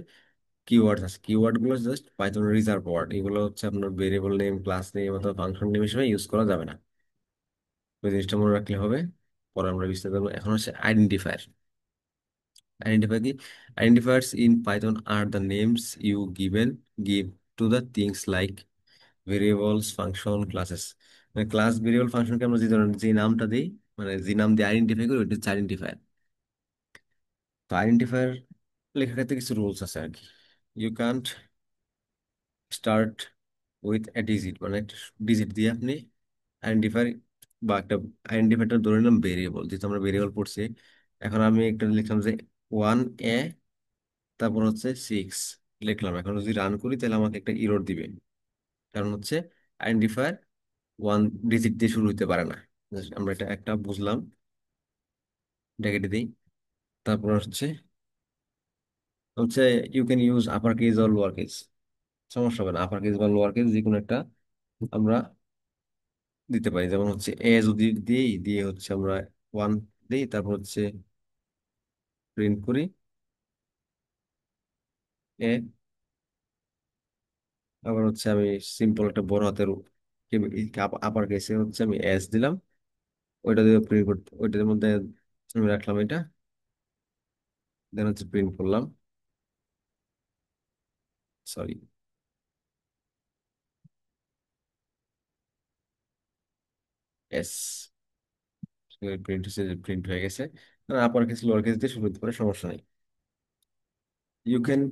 কিওয়ার্ড আছে। কিওয়ার্ড গুলো জাস্ট পাইথন রিজার্ভ ওয়ার্ড, এগুলো হচ্ছে আপনার ভেরিয়েবল নেম, ক্লাস নেম অথবা ফাংশন নেম হিসেবে ইউজ করা যাবে না। ওই জিনিসটা মনে রাখলে হবে। পরে আমরা বিস্তারিত জানবো। এখন হচ্ছে আইডেন্টিফায়ার। আইডেন্টিফায়ার কি? Identifiers in Python are the names you give to the things like variables, function, classes. মানে ক্লাস, ভেরিয়েবল, ফাংশনকে আমরা যে ধরনের যে নামটা দিই, মানে যে নাম দিয়ে আইডেন্টিফাই করি, ওইটা হচ্ছে আইডেন্টিফায়ার। তো আইডেন্টিফায়ার লেখার ক্ষেত্রে কিছু রুলস আছে আর কি। You can't start with a digit, মানে একটা ডিজিট দিয়ে আপনি আইডেন্টিফায়ার বা একটা আইডেন্টিফায়ারটা ধরে নিলাম ভেরিয়েবল, যেহেতু আমরা ভেরিয়েবল পড়ছি। এখন আমি একটা লিখলাম যে 1A, তারপর হচ্ছে 6 লিখলাম। এখন যদি রান করি তাহলে আমাকে একটা ইরর দিবে, কারণ হচ্ছে আইডেন্টিফায়ার ওয়ান ডিজিট দিয়ে শুরু হতে পারে না। Just আমরা এটা একটা বুঝলাম, এটা কেটে দিই। তারপর হচ্ছে হচ্ছে you can use upper case or lower case, সমস্যা হবে না। আপার কেস বা লোয়ার কেস যে কোনো একটা আমরা দিতে পারি। যেমন হচ্ছে এ যদি দিই, দিয়ে হচ্ছে আমরা 1 দিই, তারপর হচ্ছে প্রিন্ট করি এ। আবার হচ্ছে আমি সিম্পল একটা বড় হাতের আপার কেসে হচ্ছে আমি এস দিলাম, ওইটা দিয়ে প্রিন্ট করতে, ওইটার মধ্যে আমি রাখলাম এটা, দেন হচ্ছে প্রিন্ট করলাম। সরি, এস প্রিন্ট হচ্ছে, প্রিন্ট হয়ে গেছে। আপার কেস লোয়ার কেস দিয়ে শুরু হতে পারে, সমস্যা নেই। You can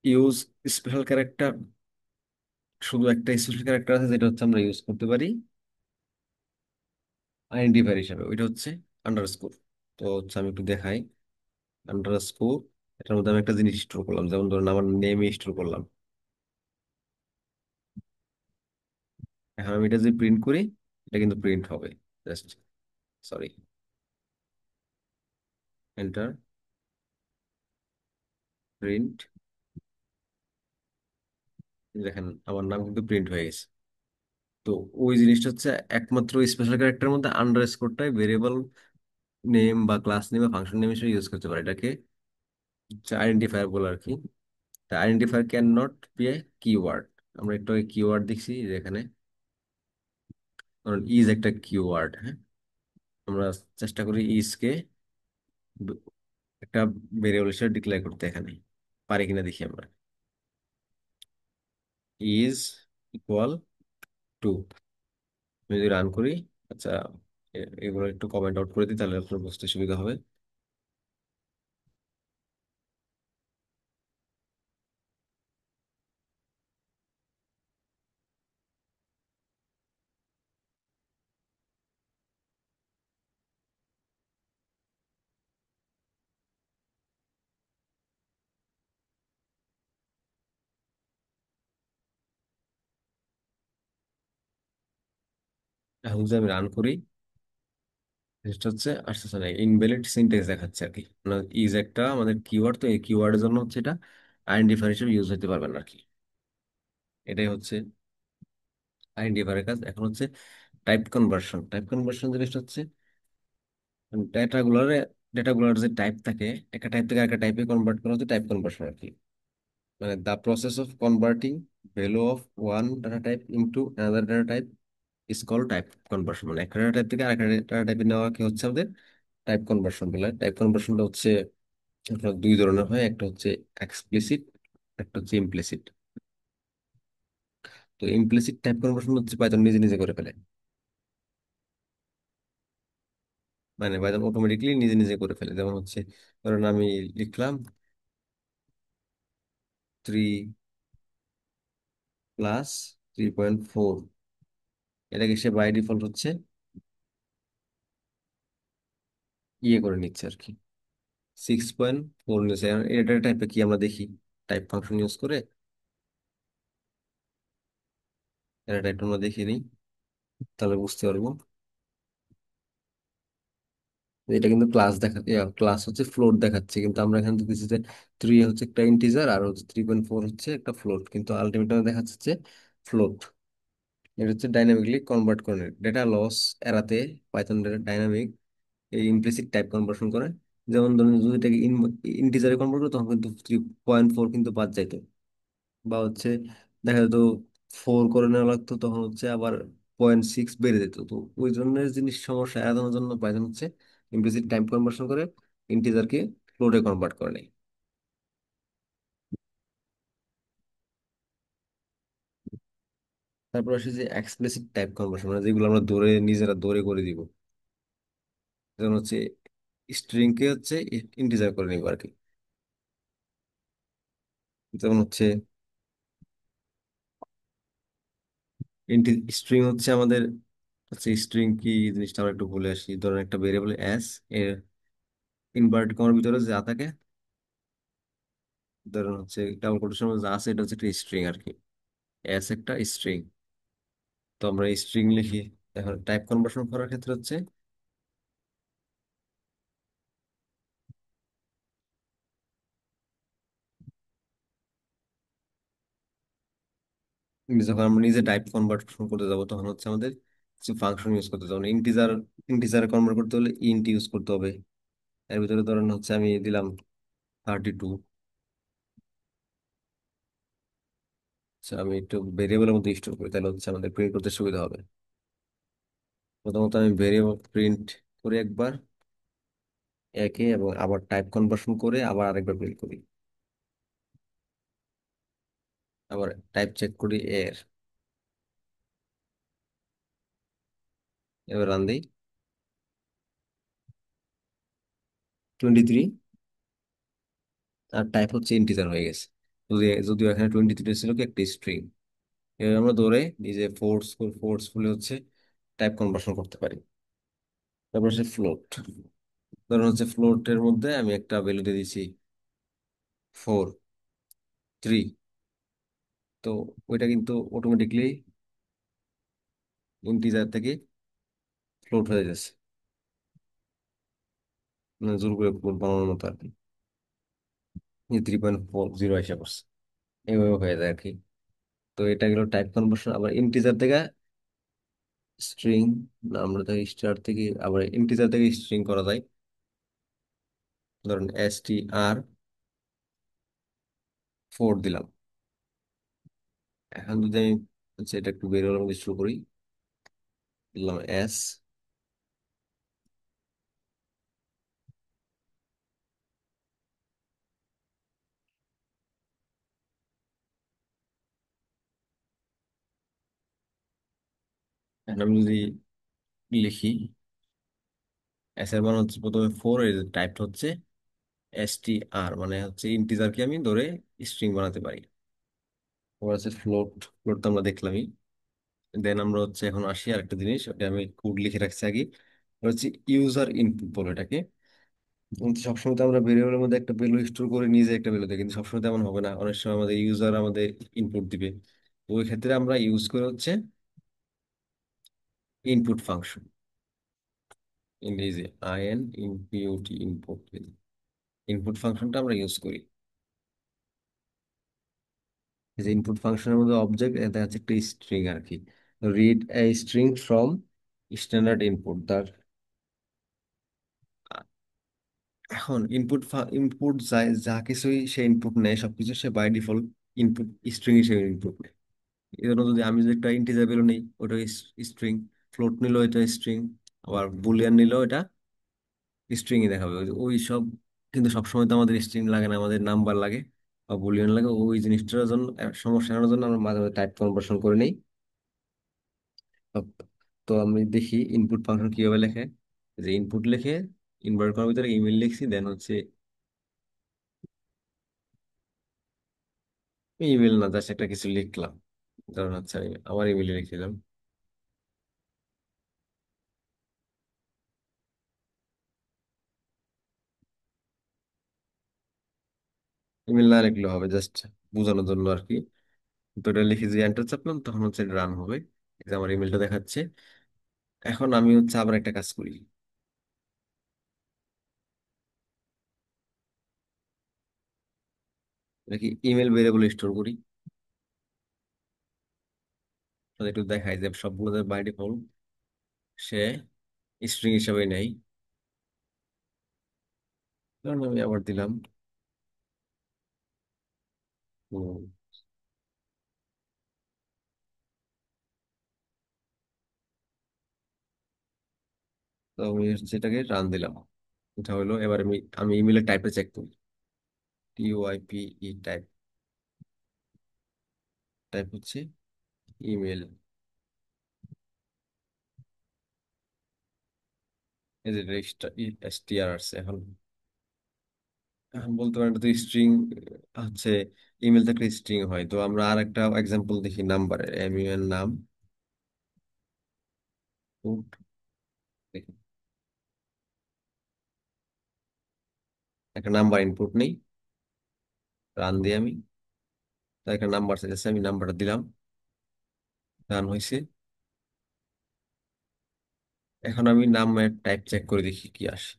use special character, শুধু একটা স্পেশাল ক্যারেক্টার আছে যেটা হচ্ছে আমরা ইউজ করতে পারি আইডেন্টিফায়ার হিসাবে, ওইটা হচ্ছে আন্ডারস্কোর। তো হচ্ছে আমি একটু দেখাই। আন্ডারস্কোর, এটার মধ্যে আমি একটা জিনিস স্টোর করলাম, যেমন ধরুন আমার নেমে স্টোর করলাম। এখন আমি এটা যদি প্রিন্ট করি, এটা কিন্তু প্রিন্ট হবে। Just, sorry, enter, print. দেখেন আমার নাম কিন্তু প্রিন্ট হয়ে গেছে। তো ওই জিনিসটা হচ্ছে একমাত্র স্পেশাল ক্যারেক্টারের মধ্যে আন্ডারস্কোরটাই ভেরিয়েবল নেম বা ক্লাস নেম বা ফাংশন নেম হিসেবে ইউজ করতে পারে। এটাকে আইডেন্টিফায়ার বলে আর কি। Identifier cannot be a keyword. আমরা একটু কিওয়ার্ড দেখছি যে এখানে, কারণ ইজ একটা কিওয়ার্ড। হ্যাঁ, আমরা চেষ্টা করি ইজকে একটা ভেরিয়েবল হিসেবে ডিক্লেয়ার করতে, এখানে পারি কিনা দেখি আমরা। ইজ ইকুয়াল টু, যদি রান করি, আচ্ছা, এগুলো একটু কমেন্ট আউট করে দিই তাহলে আপনার বুঝতে সুবিধা হবে। এখন যদি আমি রান করি, জিনিসটা হচ্ছে আসতেছে না, ইনভ্যালিড সিনট্যাক্স দেখাচ্ছে আর কি। মানে ইজ একটা আমাদের কিওয়ার্ড, তো এই কিওয়ার্ডের জন্য হচ্ছে এটা আইডেন্টিফায়ার হিসেবে ইউজ হতে পারবে না আর কি। এটাই হচ্ছে আইডেন্টিফায়ারের কাজ। এখন হচ্ছে টাইপ কনভার্সন। টাইপ কনভার্সন জিনিসটা হচ্ছে ডেটাগুলোর ডেটাগুলোর যে টাইপ থাকে, একটা টাইপ থেকে আরেকটা টাইপে কনভার্ট করা হচ্ছে টাইপ কনভার্সন আর কি। মানে the process of converting value of one data type into another data type is called type conversion. মানে একটা ডাটা টাইপ থেকে আরেকটা ডাটা টাইপে নেওয়া কি হচ্ছে আমাদের টাইপ কনভার্সন বলে। টাইপ কনভার্সনটা হচ্ছে আপনার দুই ধরনের হয়, একটা হচ্ছে এক্সপ্লিসিট, একটা হচ্ছে ইমপ্লিসিট। তো ইমপ্লিসিট টাইপ কনভার্সন হচ্ছে পাইথন নিজে নিজে করে ফেলে, মানে পাইথন অটোমেটিকলি নিজে নিজে করে ফেলে। যেমন হচ্ছে ধরেন আমি লিখলাম 3+, 3.4, এটাকে সে বাই ডিফল্ট হচ্ছে ইয়ে করে নিচ্ছে আর কি, 6.4 নিচ্ছে। এখন এটা টাইপে কি আমরা দেখি, টাইপ ফাংশন ইউজ করে এটা টাইপটা আমরা দেখি নিই, তাহলে বুঝতে পারবো। এটা কিন্তু ক্লাস দেখা, ক্লাস হচ্ছে ফ্লোট দেখাচ্ছে, কিন্তু আমরা এখানে দেখতেছি যে 3 হচ্ছে একটা ইন্টিজার আর হচ্ছে 3.4 হচ্ছে একটা ফ্লোট, কিন্তু আলটিমেটলি দেখাচ্ছে যে ফ্লোট। এটা হচ্ছে ডাইনামিকলি কনভার্ট করে ডেটা লস এড়াতে পাইথন ডেটা ডাইনামিক এই ইমপ্লিসিট টাইপ কনভার্সন করে। যেমন ধরুন যদি এটাকে ইন্টিজারে কনভার্ট করো তখন কিন্তু 3.4 কিন্তু বাদ যাইতো, বা হচ্ছে দেখা যেত 4 করে নেওয়া লাগতো, তখন হচ্ছে আবার 0.6 বেড়ে যেত। তো ওই ধরনের জিনিস সমস্যা এড়ানোর জন্য পাইথন হচ্ছে ইমপ্লিসিট টাইপ কনভার্সন করে ইন্টিজারকে ফ্লোটে কনভার্ট করে নেয়। তারপর আসে যে এক্সপ্লিসিট টাইপ কনভার্সন, মানে যেগুলো আমরা ধরে নিজেরা ধরে করে দিব, যেমন হচ্ছে স্ট্রিং কে হচ্ছে ইন্টিজার করে নিব আর কি। যেমন হচ্ছে স্ট্রিং হচ্ছে আমাদের, হচ্ছে স্ট্রিং কি জিনিসটা আমরা একটু বলে আসি। ধরেন একটা ভেরিয়েবল এস এর ইনভার্ট কমার ভিতরে যা থাকে, ধরেন হচ্ছে ডাবল কোটেশন যা আছে এটা হচ্ছে একটা স্ট্রিং আর কি, এস একটা স্ট্রিং। তো আমরা স্ট্রিং লিখি। এখন টাইপ কনভার্সন করার ক্ষেত্রে হচ্ছে যখন আমরা নিজে টাইপ কনভার্সন করতে যাবো তখন হচ্ছে আমাদের কিছু ফাংশন ইউজ করতে হবে। ইন্টিজার, ইন্টিজার কনভার্ট করতে হলে ইন্ট ইউজ করতে হবে। এর ভিতরে ধরেন হচ্ছে আমি দিলাম 32। আচ্ছা, আমি একটু ভেরিয়েবলের মধ্যে স্টোর করি, তাহলে হচ্ছে আমাদের প্রিন্ট করতে সুবিধা হবে। প্রথমত আমি ভেরিয়েবল প্রিন্ট করি একবার একে, এবং আবার টাইপ কনভার্সন করে আবার আরেকবার প্রিন্ট করি, আবার টাইপ চেক করি এর, এবার রান দিই। 23, আর টাইপ হচ্ছে ইন্টিজার হয়ে গেছে। যদিও এখানে 23 ছিল কি একটা স্ট্রিং। এবার আমরা ধরে নিজে ফোর্সফুলি হচ্ছে টাইপ কনভার্সন করতে পারি। তারপর হচ্ছে ফ্লোট, ধরুন হচ্ছে ফ্লোটের মধ্যে আমি একটা ভ্যালু দিয়ে দিচ্ছি 4, 3। তো ওইটা কিন্তু অটোমেটিকলি ইন্টিজার থেকে ফ্লোট হয়ে যাচ্ছে, মানে জোর করে ফ্লোট বানানোর মতো আর কি। 3.40 এসে পড়ছে, এইভাবে হয়ে যায় আর কি। তো এটা গেল টাইপ কনভার্সন। আবার ইন্টিজার থেকে স্ট্রিং, আমরা তো স্টার থেকে আবার ইন্টিজার থেকে স্ট্রিং করা যায়। ধরুন str4 দিলাম। এখন যদি আমি হচ্ছে এটা একটু বের হলাম শুরু করি, দিলাম এস, এখন আমি যদি লিখি এস এর মান হচ্ছে প্রথমে 4, এর টাইপ হচ্ছে str, মানে হচ্ছে ইন্টিজারকে আমি ধরে স্ট্রিং বানাতে পারি। তারপর হচ্ছে ফ্লোট, ফ্লোট তো আমরা দেখলামই। দেন আমরা হচ্ছে এখন আসি আর একটা জিনিস, ওটা আমি কোড লিখে রাখছি আগে। ওটা হচ্ছে ইউজার ইনপুট বলে এটাকে। কিন্তু সবসময় তো আমরা ভেরিয়েবলের মধ্যে একটা ভ্যালু স্টোর করে নিজে একটা ভ্যালু দিই, কিন্তু সবসময় তেমন হবে না, অনেক সময় আমাদের ইউজার আমাদের ইনপুট দিবে। তো ওই ক্ষেত্রে আমরা ইউজ করে হচ্ছে ইনপুট ফাংশন, ইংরেজি INPUT, ইনপুট, ইনপুট ফাংশনটা আমরা ইউজ করি। এই যে ইনপুট ফাংশনের মধ্যে অবজেক্ট এটা হচ্ছে একটা স্ট্রিং আর কি, read a string from standard input তার। এখন ইনপুট যা যা কিছুই সে ইনপুট নেয় সবকিছু সে বাই ডিফল্ট ইনপুট স্ট্রিং হিসেবে ইনপুট নেয়। এই জন্য যদি আমি যদি একটা ইন্টিজার ভ্যালু নিই ওটা স্ট্রিং, ফ্লোট নিলেও এটা স্ট্রিং, আবার বুলিয়ান নিলেও এটা স্ট্রিংই দেখাবে। ওই সব, কিন্তু সবসময় তো আমাদের স্ট্রিং লাগে না, আমাদের নাম্বার লাগে বা বুলিয়ন লাগে। ওই জিনিসটার জন্য সমস্যা এড়ানোর জন্য আমরা মাঝে মাঝে টাইপ কনভার্সন করে নিই। তো তো আমি দেখি ইনপুট ফাংশন কিভাবে লেখে। যে ইনপুট লিখে ইনভার্ট করার ভিতরে ইমেল লিখছি, দেন হচ্ছে ইমেল না জাস্ট একটা কিছু লিখলাম, ধরুন আচ্ছা আমি আমার ইমেলে লিখে দিলাম। ইমেল না লিখলে হবে, জাস্ট বোঝানোর জন্য আর কি। তো এটা লিখে যে এন্টার চাপলাম তখন হচ্ছে রান হবে। এই যে আমার ইমেলটা দেখাচ্ছে। এখন আমি হচ্ছে আবার একটা কাজ করি। দেখি ইমেল ভেরিয়েবল স্টোর করি। তাহলে একটু দেখাই যে সবগুলো বাই ডিফল্ট সে স্ট্রিং হিসাবে নেই। কারণ আমি আবার দিলাম। হুম, তো আমি হচ্ছে এটাকে রান দিলাম। এটা হলো, এবার আমি আমি ইমেলের টাইপটা চেক করি। TYPE type. টাইপ হচ্ছে ইমেল। এই যে STR আসছে এখন। এখন বলতে পারেন এটা তো স্ট্রিং হচ্ছে। ইমেল থেকে স্ট্রিং হয়, তো আমরা আর একটা এক্সাম্পল দেখি নাম্বারের। MUN নাম put, দেখি একটা নাম্বার ইনপুট নেই। রান দিই আমি। তার একটা নাম্বার চাইছে, আমি নাম্বারটা দিলাম। রান হয়েছে। এখন আমি নামের টাইপ চেক করে দেখি কি আসে।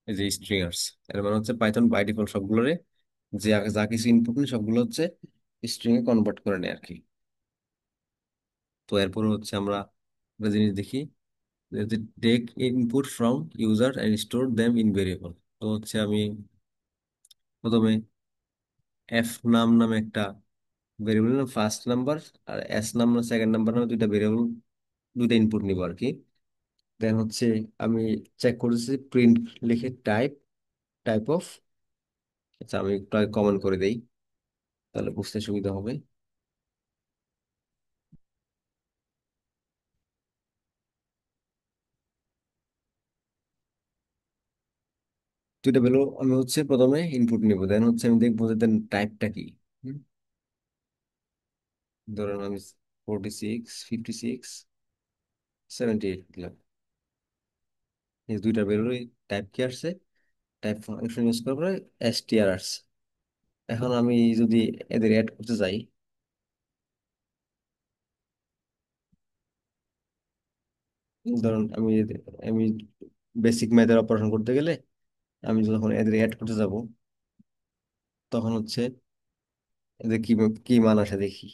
এই যে স্ট্রিংস, এর মানে হচ্ছে পাইথন বাই ডিফল্ট সবগুলোরে যে যা কিছু ইনপুট নেই সবগুলো হচ্ছে স্ট্রিং এ কনভার্ট করে নেয় আর কি। তো এরপর হচ্ছে আমরা একটা জিনিস দেখি, যে take input from user and store them in variable. তো হচ্ছে আমি প্রথমে এফ নাম নামে একটা ভেরিয়েবল নাম ফার্স্ট নাম্বার, আর এস নাম না সেকেন্ড নাম্বার নামে দুইটা ভেরিয়েবল, দুইটা ইনপুট নিব আর কি। দেন হচ্ছে আমি চেক করেছি প্রিন্ট লিখে টাইপ, টাইপ অফ। আচ্ছা আমি একটু কমেন্ট করে দেই, তাহলে বুঝতে সুবিধা হবে। দুইটা ভ্যালু আমি হচ্ছে প্রথমে ইনপুট নিব, দেন হচ্ছে আমি দেখবো যে দেন টাইপটা কি। হুম, ধরেন আমি 46, 56, 78 দিলাম। এই দুইটা ভ্যালুরই টাইপ কি আসছে, টাইপ ফাংশন ইউজ করার পরে STR আসছে। এখন আমি যদি এদের অ্যাড করতে যাই, ধরুন আমি বেসিক ম্যাথের অপারেশন করতে গেলে আমি যখন এদের অ্যাড করতে যাব তখন হচ্ছে এদের কি কি মান আসে দেখি।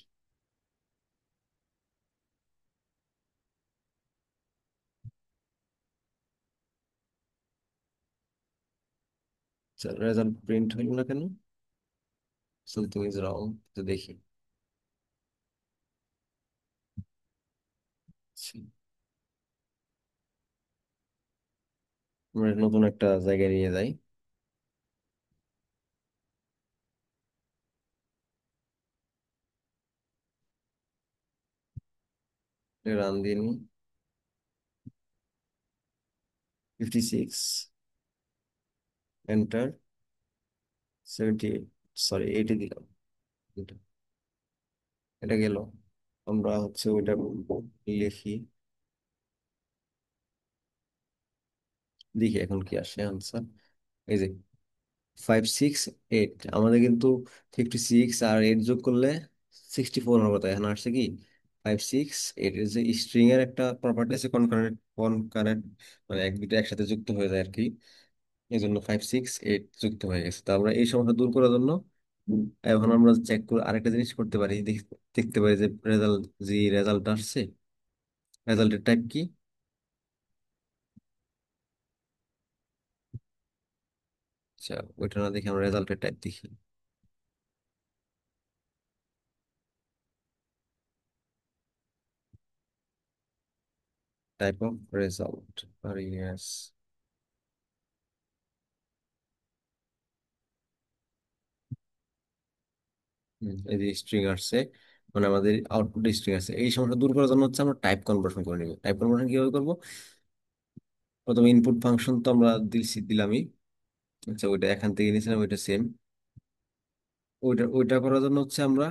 রেজাল্ট প্রিন্ট হইল না কেন? Something is wrong. তো দেখি। আচ্ছা, আমরা নতুন একটা জায়গায় নিয়ে যাই। রান দিন। 56, এন্টার। 78, সরি 80 দিলাম। এটা এটা গেল। আমরা হচ্ছে ওইটা লিখি, দেখি এখন কি আসে আনসার। এই যে 568, আমাদের কিন্তু 56 আর 8 যোগ করলে 64 হওয়ার কথা, এখন আসছে কি 568। এর যে স্ট্রিং এর একটা প্রপার্টি আছে কনকারেন্ট, কনকারেন্ট, মানে এক দুটো একসাথে যুক্ত হয়ে যায় আর কি। এই জন্য 568 যুক্ত হয়ে গেছে। তো আমরা এই সমস্যা দূর করার জন্য এখন আমরা চেক করে আরেকটা জিনিস করতে পারি, দেখতে পারি যে রেজাল্ট, যে রেজাল্ট আসছে রেজাল্টের টাইপ কি। আচ্ছা, ওইটা না দেখে আমরা রেজাল্টের টাইপ দেখি। টাইপ অফ রেজাল্ট, আর ইয়েস। এই যে স্ট্রিং আসছে, মানে আমাদের আউটপুট স্ট্রিং আছে। এই সমস্যা দূর করার জন্য হচ্ছে আমরা টাইপ কনভার্সন করে নিব। টাইপ কনভার্সন কিভাবে করবো? প্রথমে ইনপুট ফাংশন তো আমরা দিলামই। আচ্ছা, ওইটা এখান থেকে নিয়েছিলাম, ওইটা সেম। ওইটা ওইটা করার জন্য হচ্ছে আমরা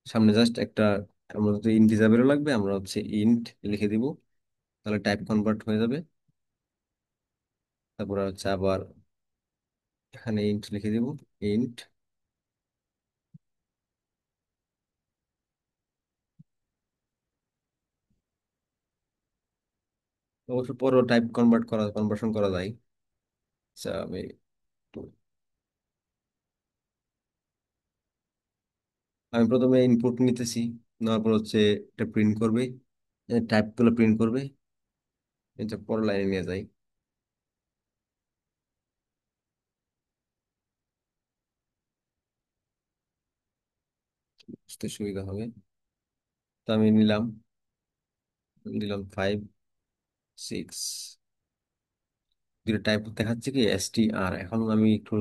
সামনে জাস্ট একটা, আমরা যদি ইন্টিজার ভ্যালু লাগবে, আমরা হচ্ছে ইন্ট লিখে দিব, তাহলে টাইপ কনভার্ট হয়ে যাবে। তারপরে হচ্ছে আবার এখানে ইন্ট লিখে দিব, ইন্ট। অবশ্য পরও টাইপ কনভার্সন করা যায়। আচ্ছা, আমি প্রথমে ইনপুট নিতেছি, নেওয়ার পর হচ্ছে এটা প্রিন্ট করবে, টাইপ গুলো প্রিন্ট করবে। এটা পরের লাইনে নিয়ে যাই, বুঝতে সুবিধা হবে। তো আমি নিলাম, দিলাম 5 6, দুটো টাইপ দেখাচ্ছে কি STR। এখন আমি একটু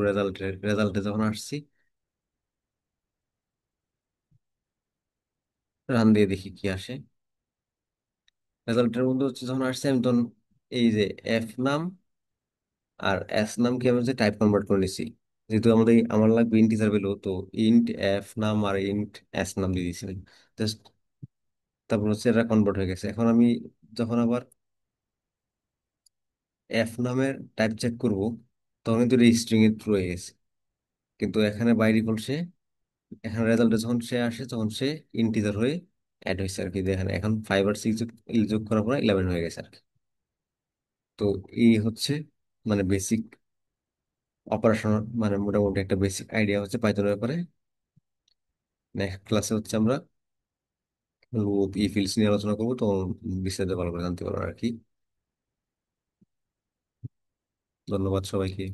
রেজাল্টে যখন আসছি, রান দিয়ে দেখি কি আসে। রেজাল্টের মধ্যে হচ্ছে যখন আসছে, আমি তখন এই যে এফ নাম আর এস নাম কি আমি হচ্ছে টাইপ কনভার্ট করে নিছি। যেহেতু আমার লাগবে ইন্টিজার ভ্যালু, তো ইন্ট এফ নাম আর ইন্ট এস নাম দিয়ে দিয়েছি জাস্ট। তারপর হচ্ছে এটা কনভার্ট হয়ে গেছে। এখন আমি যখন আবার এফ নামের টাইপ চেক করব, তখন কিন্তু স্ট্রিং এর থ্রু হয়ে গেছে। কিন্তু এখানে বাই ডিফল্ট সে, এখানে রেজাল্টে যখন সে আসে, তখন সে ইন্টিজার হয়ে অ্যাড হয়েছে আর কি। দেখেন এখন 5 আর 6 যোগ করার পরে 11 হয়ে গেছে আর কি। তো এই হচ্ছে মানে বেসিক অপারেশন, মানে মোটামুটি একটা বেসিক আইডিয়া হচ্ছে পাইথনের ব্যাপারে। নেক্সট ক্লাসে হচ্ছে আমরা লুপ ইফিল্স নিয়ে আলোচনা করবো, তো বিস্তারিত ভালো করে জানতে পারবো আর কি। ধন্যবাদ সবাইকে।